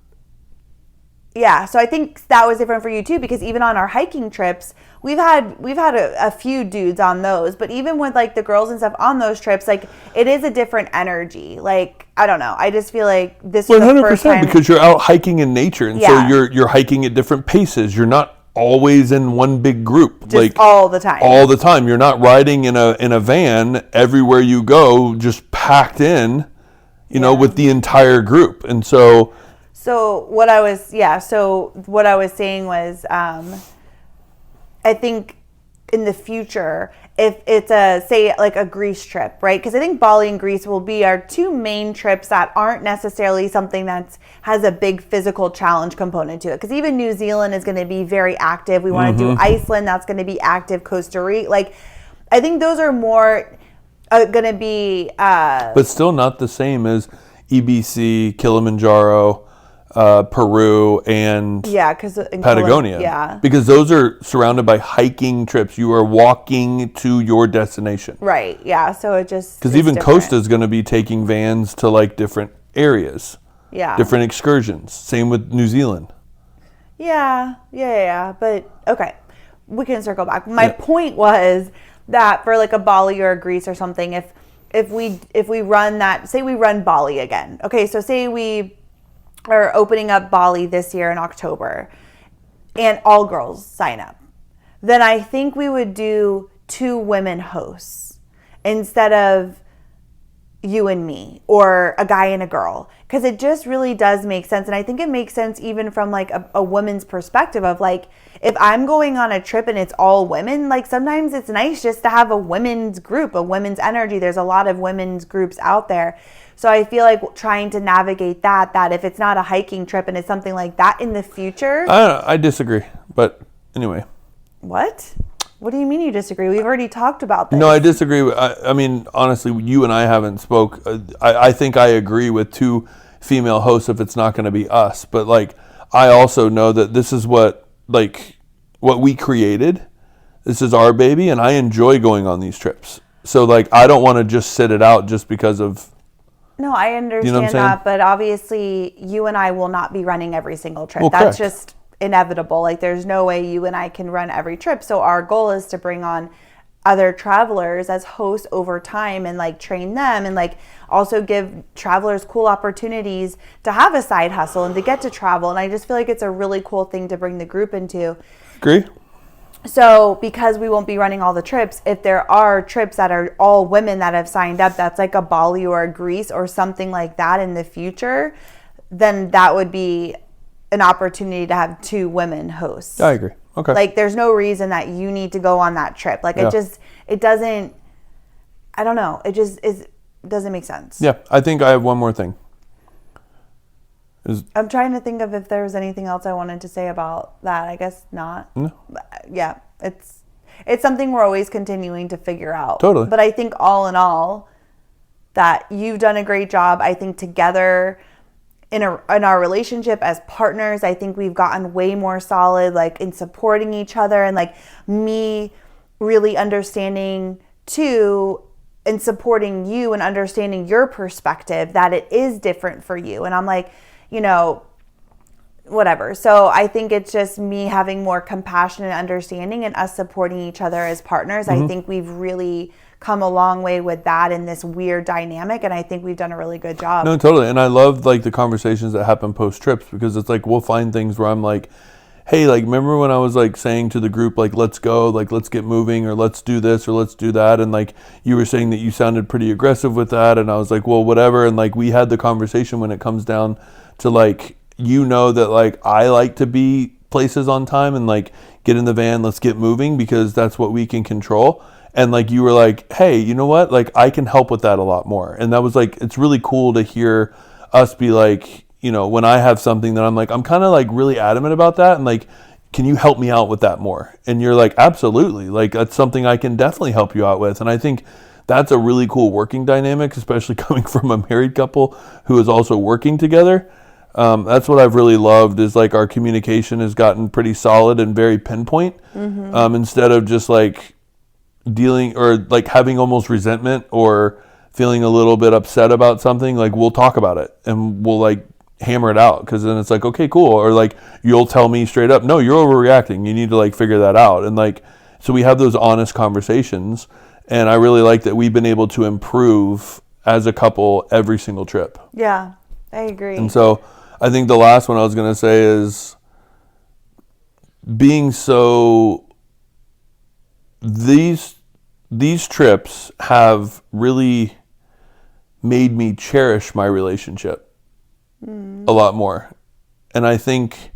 so I think that was different for you too, because even on our hiking trips, we've had a few dudes on those, but even with like the girls and stuff on those trips, like, it is a different energy. Like, I don't know, I just feel like this was 100%, the first time, because you're out hiking in nature, and so you're hiking at different paces. You're not always in one big group, just like all the time. All the time. You're not riding in a van everywhere you go, just packed in, you know, with the entire group. And so what I was saying was, I think in the future, if it's a Greece trip, right? Because I think Bali and Greece will be our 2 main trips that aren't necessarily something that has a big physical challenge component to it. Because even New Zealand is going to be very active. We want to do Iceland, that's going to be active. Costa Rica, like, I think those are more going to be but still not the same as EBC, Kilimanjaro, Peru, and because Patagonia. Because those are surrounded by hiking trips. You are walking to your destination. Right. Yeah. So it just because even Costa is going to be taking vans to like different areas. Yeah. Different excursions. Same with New Zealand. Yeah. But okay, we can circle back. My point was that for like a Bali or a Greece or something, if we run that, say we run Bali again. Okay, so say we are opening up Bali this year in October, and all girls sign up, then I think we would do 2 women hosts instead of you and me or a guy and a girl, because it just really does make sense. And I think it makes sense even from like a woman's perspective of like, if I'm going on a trip and it's all women, like sometimes it's nice just to have a women's group, a women's energy. There's a lot of women's groups out there. So I feel like trying to navigate that if it's not a hiking trip and it's something like that in the future. I disagree, but anyway. What? What do you mean you disagree? We've already talked about this. No, I disagree. I mean, honestly, you and I haven't spoke. I think I agree with 2 female hosts if it's not going to be us. But like, I also know that this is what we created. This is our baby, and I enjoy going on these trips. So like, I don't want to just sit it out just because of. No, I understand that, but obviously, you and I will not be running every single trip. Well, that's correct. just inevitable. Like there's no way you and I can run every trip. So our goal is to bring on other travelers as hosts over time and like train them and like also give travelers cool opportunities to have a side hustle and to get to travel. And I just feel like it's a really cool thing to bring the group into. Agree. So because we won't be running all the trips, if there are trips that are all women that have signed up, that's like a Bali or a Greece or something like that in the future, then that would be an opportunity to have 2 women hosts. I agree. Okay. Like there's no reason that you need to go on that trip. Like it doesn't, I don't know. It just doesn't make sense. Yeah. I think I have one more thing. I'm trying to think of if there was anything else I wanted to say about that. I guess not. No. Yeah. It's something we're always continuing to figure out. Totally. But I think all in all that you've done a great job. I think together in our relationship as partners, I think we've gotten way more solid, like in supporting each other and like me really understanding too and supporting you and understanding your perspective that it is different for you. And I'm like, whatever. So I think it's just me having more compassion and understanding and us supporting each other as partners. Mm-hmm. I think we've really come a long way with that in this weird dynamic, and I think we've done a really good job. No, totally. And I love like the conversations that happen post trips, because it's like we'll find things where I'm like, hey, like remember when I was like saying to the group, like let's go, like let's get moving, or let's do this or let's do that, and like you were saying that you sounded pretty aggressive with that, and I was like, well, whatever. And like we had the conversation when it comes down to like, that like I like to be places on time and like get in the van, let's get moving, because that's what we can control. And like you were like, hey, you know what? Like I can help with that a lot more. And that was like, it's really cool to hear us be like, when I have something that I'm like, I'm kind of like really adamant about that. And like, can you help me out with that more? And you're like, absolutely. Like that's something I can definitely help you out with. And I think that's a really cool working dynamic, especially coming from a married couple who is also working together. That's what I've really loved, is like our communication has gotten pretty solid and very pinpoint, instead of just like dealing or like having almost resentment or feeling a little bit upset about something. Like we'll talk about it and we'll like hammer it out, because then it's like, okay, cool. Or like you'll tell me straight up, no, you're overreacting, you need to like figure that out. And like, so we have those honest conversations, and I really like that we've been able to improve as a couple every single trip. Yeah, I agree. And so I think the last one I was going to say is being so, these trips have really made me cherish my relationship a lot more. And I think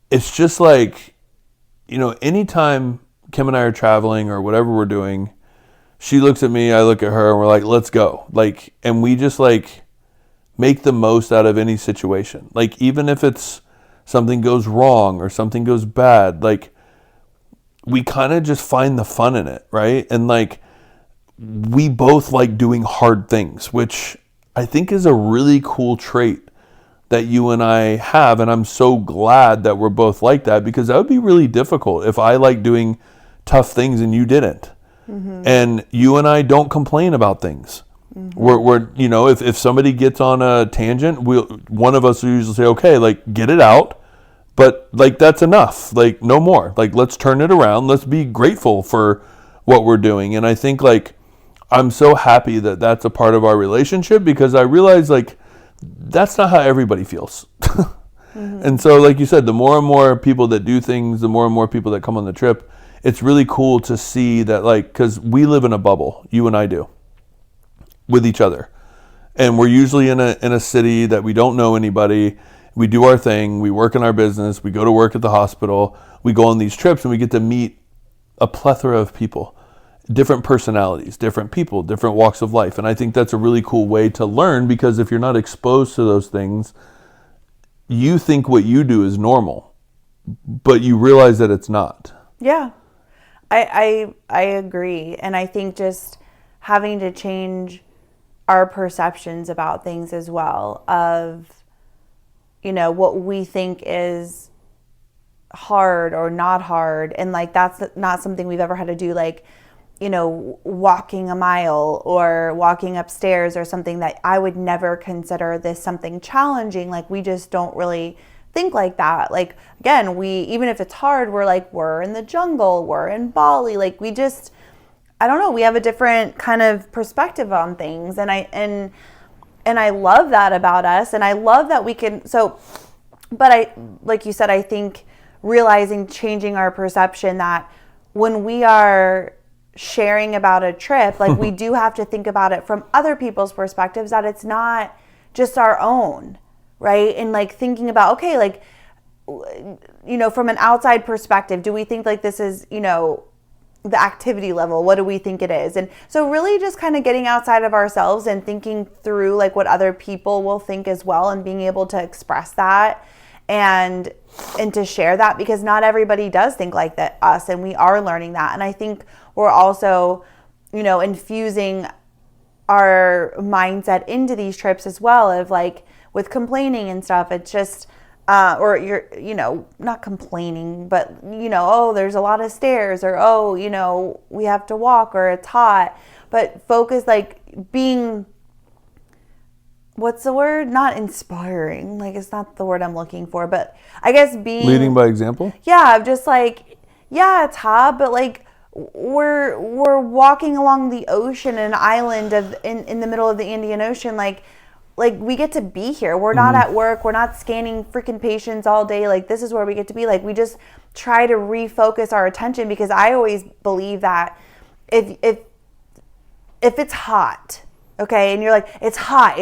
it's just like, anytime Kim and I are traveling or whatever we're doing, she looks at me, I look at her, and we're like, let's go. Like, and we just like make the most out of any situation. Like, even if it's something goes wrong or something goes bad, like we kind of just find the fun in it, right? And like, we both like doing hard things, which I think is a really cool trait that you and I have. And I'm so glad that we're both like that, because that would be really difficult if I like doing tough things and you didn't. And you and I don't complain about things. We're you know, if somebody gets on a tangent, one of us will usually say, okay, like, get it out. But like, that's enough. Like, no more. Like, let's turn it around. Let's be grateful for what we're doing. And I think, like, I'm so happy that that's a part of our relationship, because I realize, like, that's not how everybody feels. And so, like you said, the more and more people that do things, the more and more people that come on the trip, it's really cool to see that, like, because we live in a bubble, you and I do, with each other. And we're usually in a city that we don't know anybody. We do our thing. We work in our business. We go to work at the hospital. We go on these trips and we get to meet a plethora of people, different personalities, different people, different walks of life. And I think that's a really cool way to learn, because if you're not exposed to those things, you think what you do is normal, but you realize that it's not. Yeah, I agree. And I think just having to change our perceptions about things as well, of, you know, what we think is hard or not hard. And like, that's not something we've ever had to do, like, you know, walking a mile or walking upstairs or something that I would never consider this something challenging. Like, we just don't really think like that. Like, again, even if it's hard, we're like, we're in the jungle, we're in Bali. Like, we just, I don't know, we have a different kind of perspective on things. And I love that about us. And I love that we can, but like you said, I think realizing, changing our perception that when we are sharing about a trip, like, we do have to think about it from other people's perspectives, that it's not just our own, right? And like, thinking about, okay, like, you know, from an outside perspective, do we think like this is, you know, the activity level? What do we think it is? And so really just kind of getting outside of ourselves and thinking through like what other people will think as well, and being able to express that and to share that, because not everybody does think like that us, and we are learning that. And I think we're also, you know, infusing our mindset into these trips as well, of like, with complaining and stuff, it's just or you're, you know, not complaining, but, you know, oh, there's a lot of stairs, or, oh, you know, we have to walk, or it's hot, but focus, like, being, what's the word? Not inspiring. Like, it's not the word I'm looking for, but I guess being Leading by example? Yeah, just like, yeah, it's hot, but like, we're walking along the ocean, an island in the middle of the Indian Ocean, like we get to be here. We're not at work. We're not scanning freaking patients all day. Like, this is where we get to be. Like, we just try to refocus our attention, because I always believe that if it's hot, okay, and you're like, it's hot.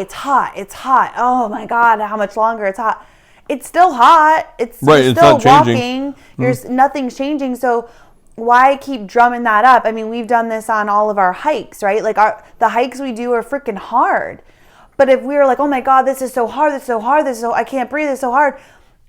Oh my God, how much longer it's hot. It's still hot. It's right. You're It's still not changing. walking. Nothing's changing. So why keep drumming that up? I mean, we've done this on all of our hikes, right? Like, the hikes we do are freaking hard. But if we were like, oh my God, this is so hard, I can't breathe, it's so hard,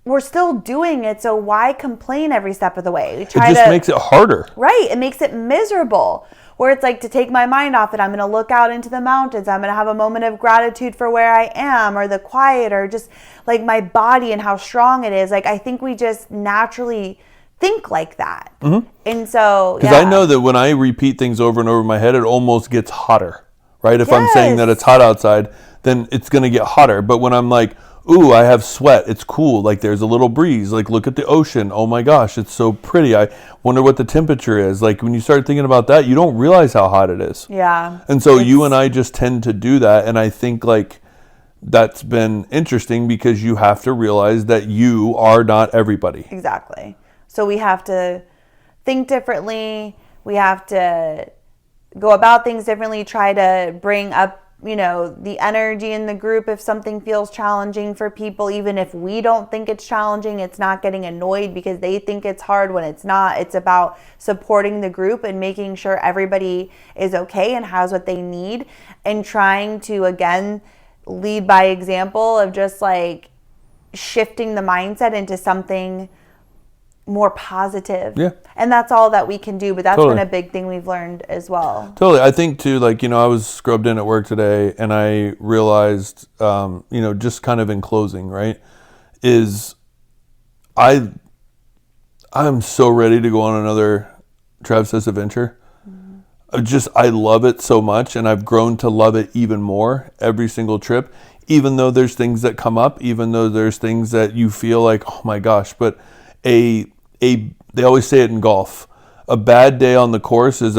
we're still doing it. So why complain every step of the way? It just makes it harder. Right. It makes it miserable. Where it's like, to take my mind off it, I'm going to look out into the mountains. I'm going to have a moment of gratitude for where I am, or the quiet, or just like my body and how strong it is. Like, I think we just naturally think like that. And so, Because I know that when I repeat things over and over in my head, it almost gets hotter, right? If I'm saying that it's hot outside, then it's going to get hotter. But when I'm like, ooh, I have sweat, it's cool, like, there's a little breeze, like, look at the ocean, oh my gosh, it's so pretty, I wonder what the temperature is. Like, when you start thinking about that, you don't realize how hot it is. Yeah. And so you and I just tend to do that. And I think, like, that's been interesting, because you have to realize that you are not everybody. Exactly. So we have to think differently. We have to go about things differently, try to bring up, you know, the energy in the group if something feels challenging for people. Even if we don't think it's challenging, it's not getting annoyed because they think it's hard when it's not. It's about supporting the group and making sure everybody is okay and has what they need, and trying to, again, lead by example of just like shifting the mindset into something more positive. Yeah. And that's all that we can do. But that's Totally. been a big thing we've learned as well. Totally. I think too, like, I was scrubbed in at work today and I realized, just kind of in closing, right, is I'm so ready to go on another Travsessed adventure. I love it so much, and I've grown to love it even more every single trip, even though there's things that come up, even though there's things that you feel like, oh my gosh, but they always say it in golf, a bad day on the course is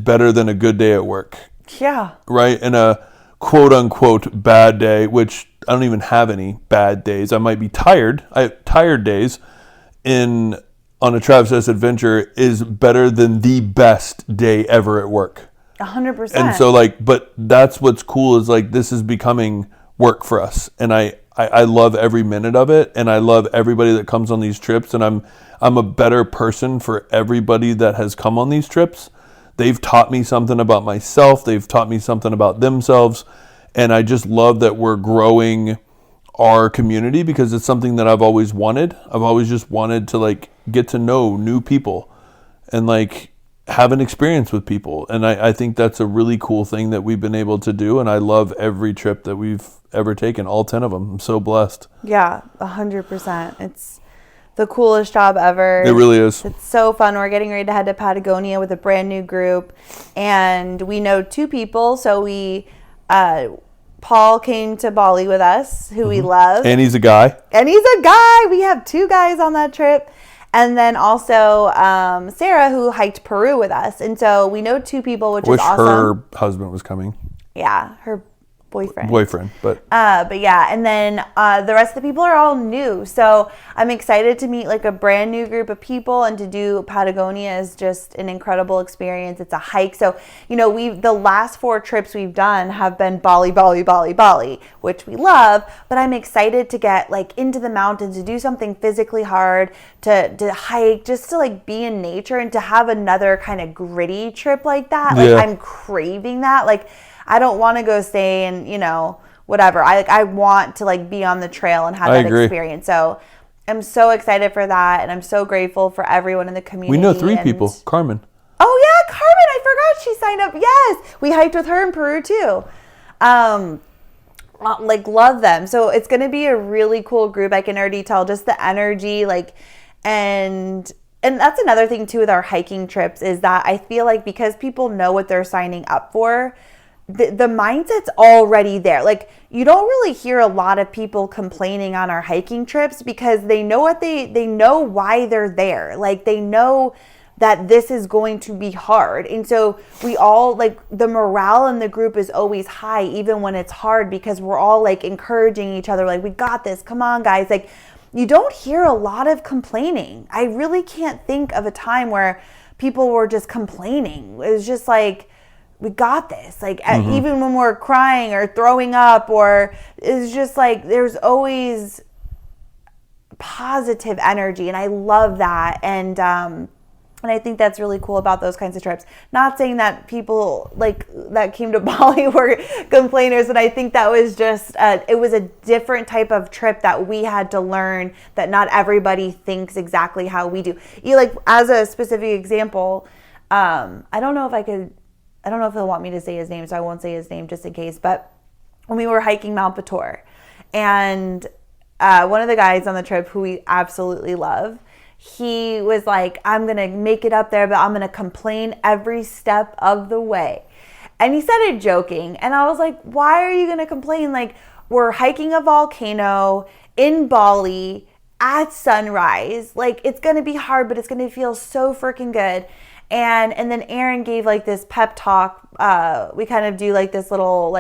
better than a good day at work. Yeah. Right? And a quote unquote bad day, which I don't even have any bad days. I might be tired. I have tired days on a Travsessed adventure is better than the best day ever at work. 100%. And so but that's what's cool is this is becoming work for us. And I love every minute of it. And I love everybody that comes on these trips. And I'm a better person for everybody that has come on these trips. They've taught me something about myself. They've taught me something about themselves. And I just love that we're growing our community because it's something that I've always wanted. I've always just wanted to get to know new people and have an experience with people. And I think that's a really cool thing that we've been able to do. And I love every trip that we've ever taken, all 10 of them. I'm so blessed. Yeah, 100%. It's the coolest job ever. It really is. It's so fun. We're getting ready to head to Patagonia with a brand new group. And we know 2 people. So Paul came to Bali with us, who we love. And he's a guy. We have 2 guys on that trip. And then also Sarah, who hiked Peru with us. And so we know 2 people, which is awesome. Her husband was coming. Yeah, her boyfriend. But yeah, and then the rest of the people are all new. So I'm excited to meet a brand new group of people, and to do Patagonia is just an incredible experience. It's a hike. So, the last 4 trips we've done have been Bali, which we love, but I'm excited to get into the mountains, to do something physically hard, to hike, just to be in nature, and to have another kind of gritty trip like that. I'm craving that. I don't want to go stay and, whatever. I want to be on the trail and have that experience. So I'm so excited for that. And I'm so grateful for everyone in the community. We know 3 people. Carmen. Oh yeah, Carmen. I forgot she signed up. Yes. We hiked with her in Peru too. Love them. So it's going to be a really cool group. I can already tell just the energy, and that's another thing too with our hiking trips is that I feel because people know what they're signing up for, the mindset's already there. You don't really hear a lot of people complaining on our hiking trips because they know they know why they're there. They know that this is going to be hard. And so we all the morale in the group is always high, even when it's hard, because we're all encouraging each other. We got this. Come on, guys. You don't hear a lot of complaining. I really can't think of a time where people were just complaining. It was just we got this. Even when we're crying or throwing up, or it's just there's always positive energy, and I love that. And I think that's really cool about those kinds of trips. Not saying that people that came to Bali were complainers, and I think that was just it was a different type of trip that we had to learn that not everybody thinks exactly how we do. As a specific example, I don't know if he'll want me to say his name, so I won't say his name just in case. But when we were hiking Mount Batur, and one of the guys on the trip who we absolutely love, he was I'm going to make it up there, but I'm going to complain every step of the way. And he said it joking. And I was why are you going to complain? We're hiking a volcano in Bali at sunrise. It's going to be hard, but it's going to feel so freaking good. And then Aaron gave this pep talk. We kind of do this little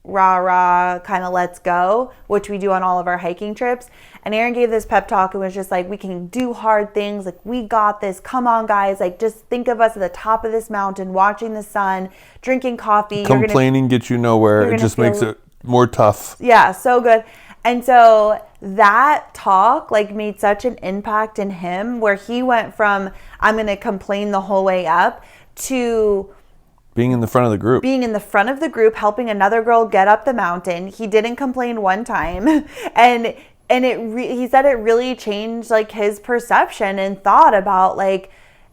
rah kind of let's go, which we do on all of our hiking trips. And Aaron gave this pep talk and was just we can do hard things. We got this. Come on, guys. Just think of us at the top of this mountain, watching the sun, drinking coffee. Complaining gets you nowhere. It just makes it more tough. Yeah, so good. And so that talk made such an impact in him, where he went from I'm going to complain the whole way up to being in the front of the group, helping another girl get up the mountain. He didn't complain one time. And And he said it really changed like his perception and thought about like,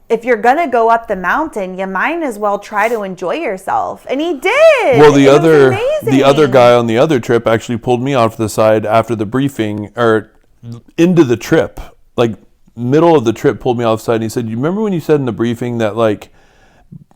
if you're gonna go up the mountain, you might as well try to enjoy yourself. And he did. Well, It was the other guy on the other trip actually pulled me off to the side after the briefing, or into the trip, like middle of the trip, pulled me off the side and he said, "You remember when you said in the briefing that like,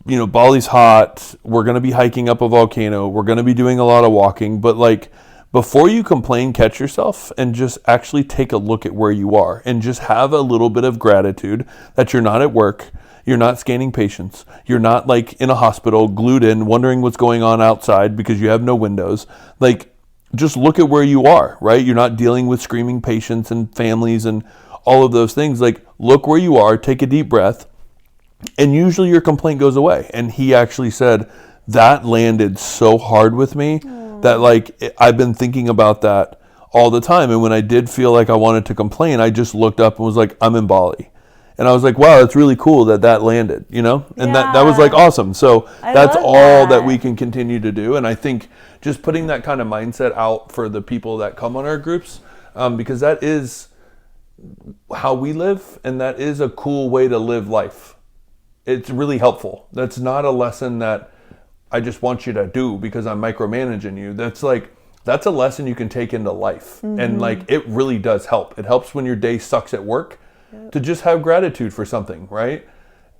you know, Bali's hot, we're gonna be hiking up a volcano, we're gonna be doing a lot of walking, but like, before you complain, catch yourself and just actually take a look at where you are and just have a little bit of gratitude that you're not at work, you're not scanning patients, you're not like in a hospital glued in wondering what's going on outside because you have no windows. Like, just look at where you are, right? You're not dealing with screaming patients and families and all of those things. Like, look where you are, take a deep breath, and usually your complaint goes away." And he actually said that landed so hard with me. That like I've been thinking about that all the time, and when I did feel like I wanted to complain, I just looked up and was like, "I'm in Bali," and I was like, "Wow, that's really cool that landed," you know, and that was like awesome. So that's all that we can continue to do, and I think just putting that kind of mindset out for the people that come on our groups, because that is how we live, and that is a cool way to live life. It's really helpful. That's not a lesson that I just want you to do because I'm micromanaging you. That's a lesson you can take into life. And like, it really does help. It helps when your day sucks at work to just have gratitude for something, right?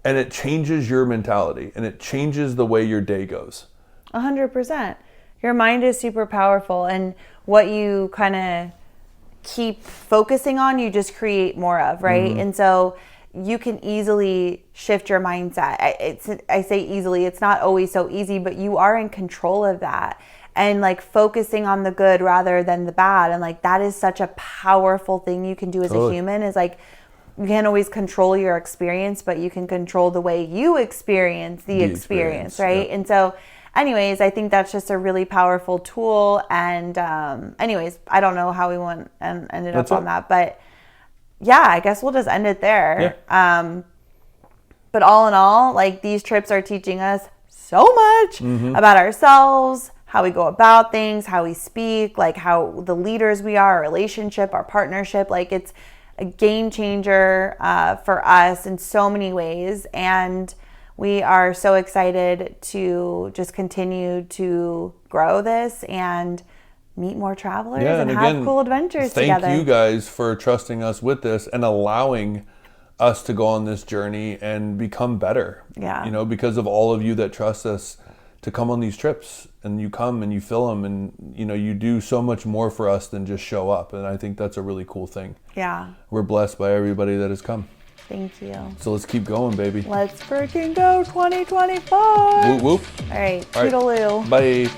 And it changes your mentality and it changes the way your day goes. 100%. Your mind is super powerful, and what you kind of keep focusing on, you just create more of, right? And so you can easily shift your mindset. I say easily, it's not always so easy, but you are in control of that. And like focusing on the good rather than the bad. And like, that is such a powerful thing you can do as a human, is like, you can't always control your experience, but you can control the way you experience the experience, right? Yeah. And so anyways, I think that's just a really powerful tool. And anyways, I don't know how we went and ended up on that, but yeah, I guess we'll just end it there. Yeah. But all in all, like, these trips are teaching us so much about ourselves, how we go about things, how we speak, like how the leaders we are, our relationship, our partnership. Like, it's a game changer for us in so many ways. And we are so excited to just continue to grow this and meet more travelers and have cool adventures together. Thank you guys for trusting us with this and allowing us to go on this journey and become better. Yeah. You know, because of all of you that trust us to come on these trips, and you come and you fill them, and you know, you do so much more for us than just show up. And I think that's a really cool thing. Yeah. We're blessed by everybody that has come. Thank you. So let's keep going, baby. Let's freaking go 2024. Whoop, whoop. All right. Toodaloo. Bye.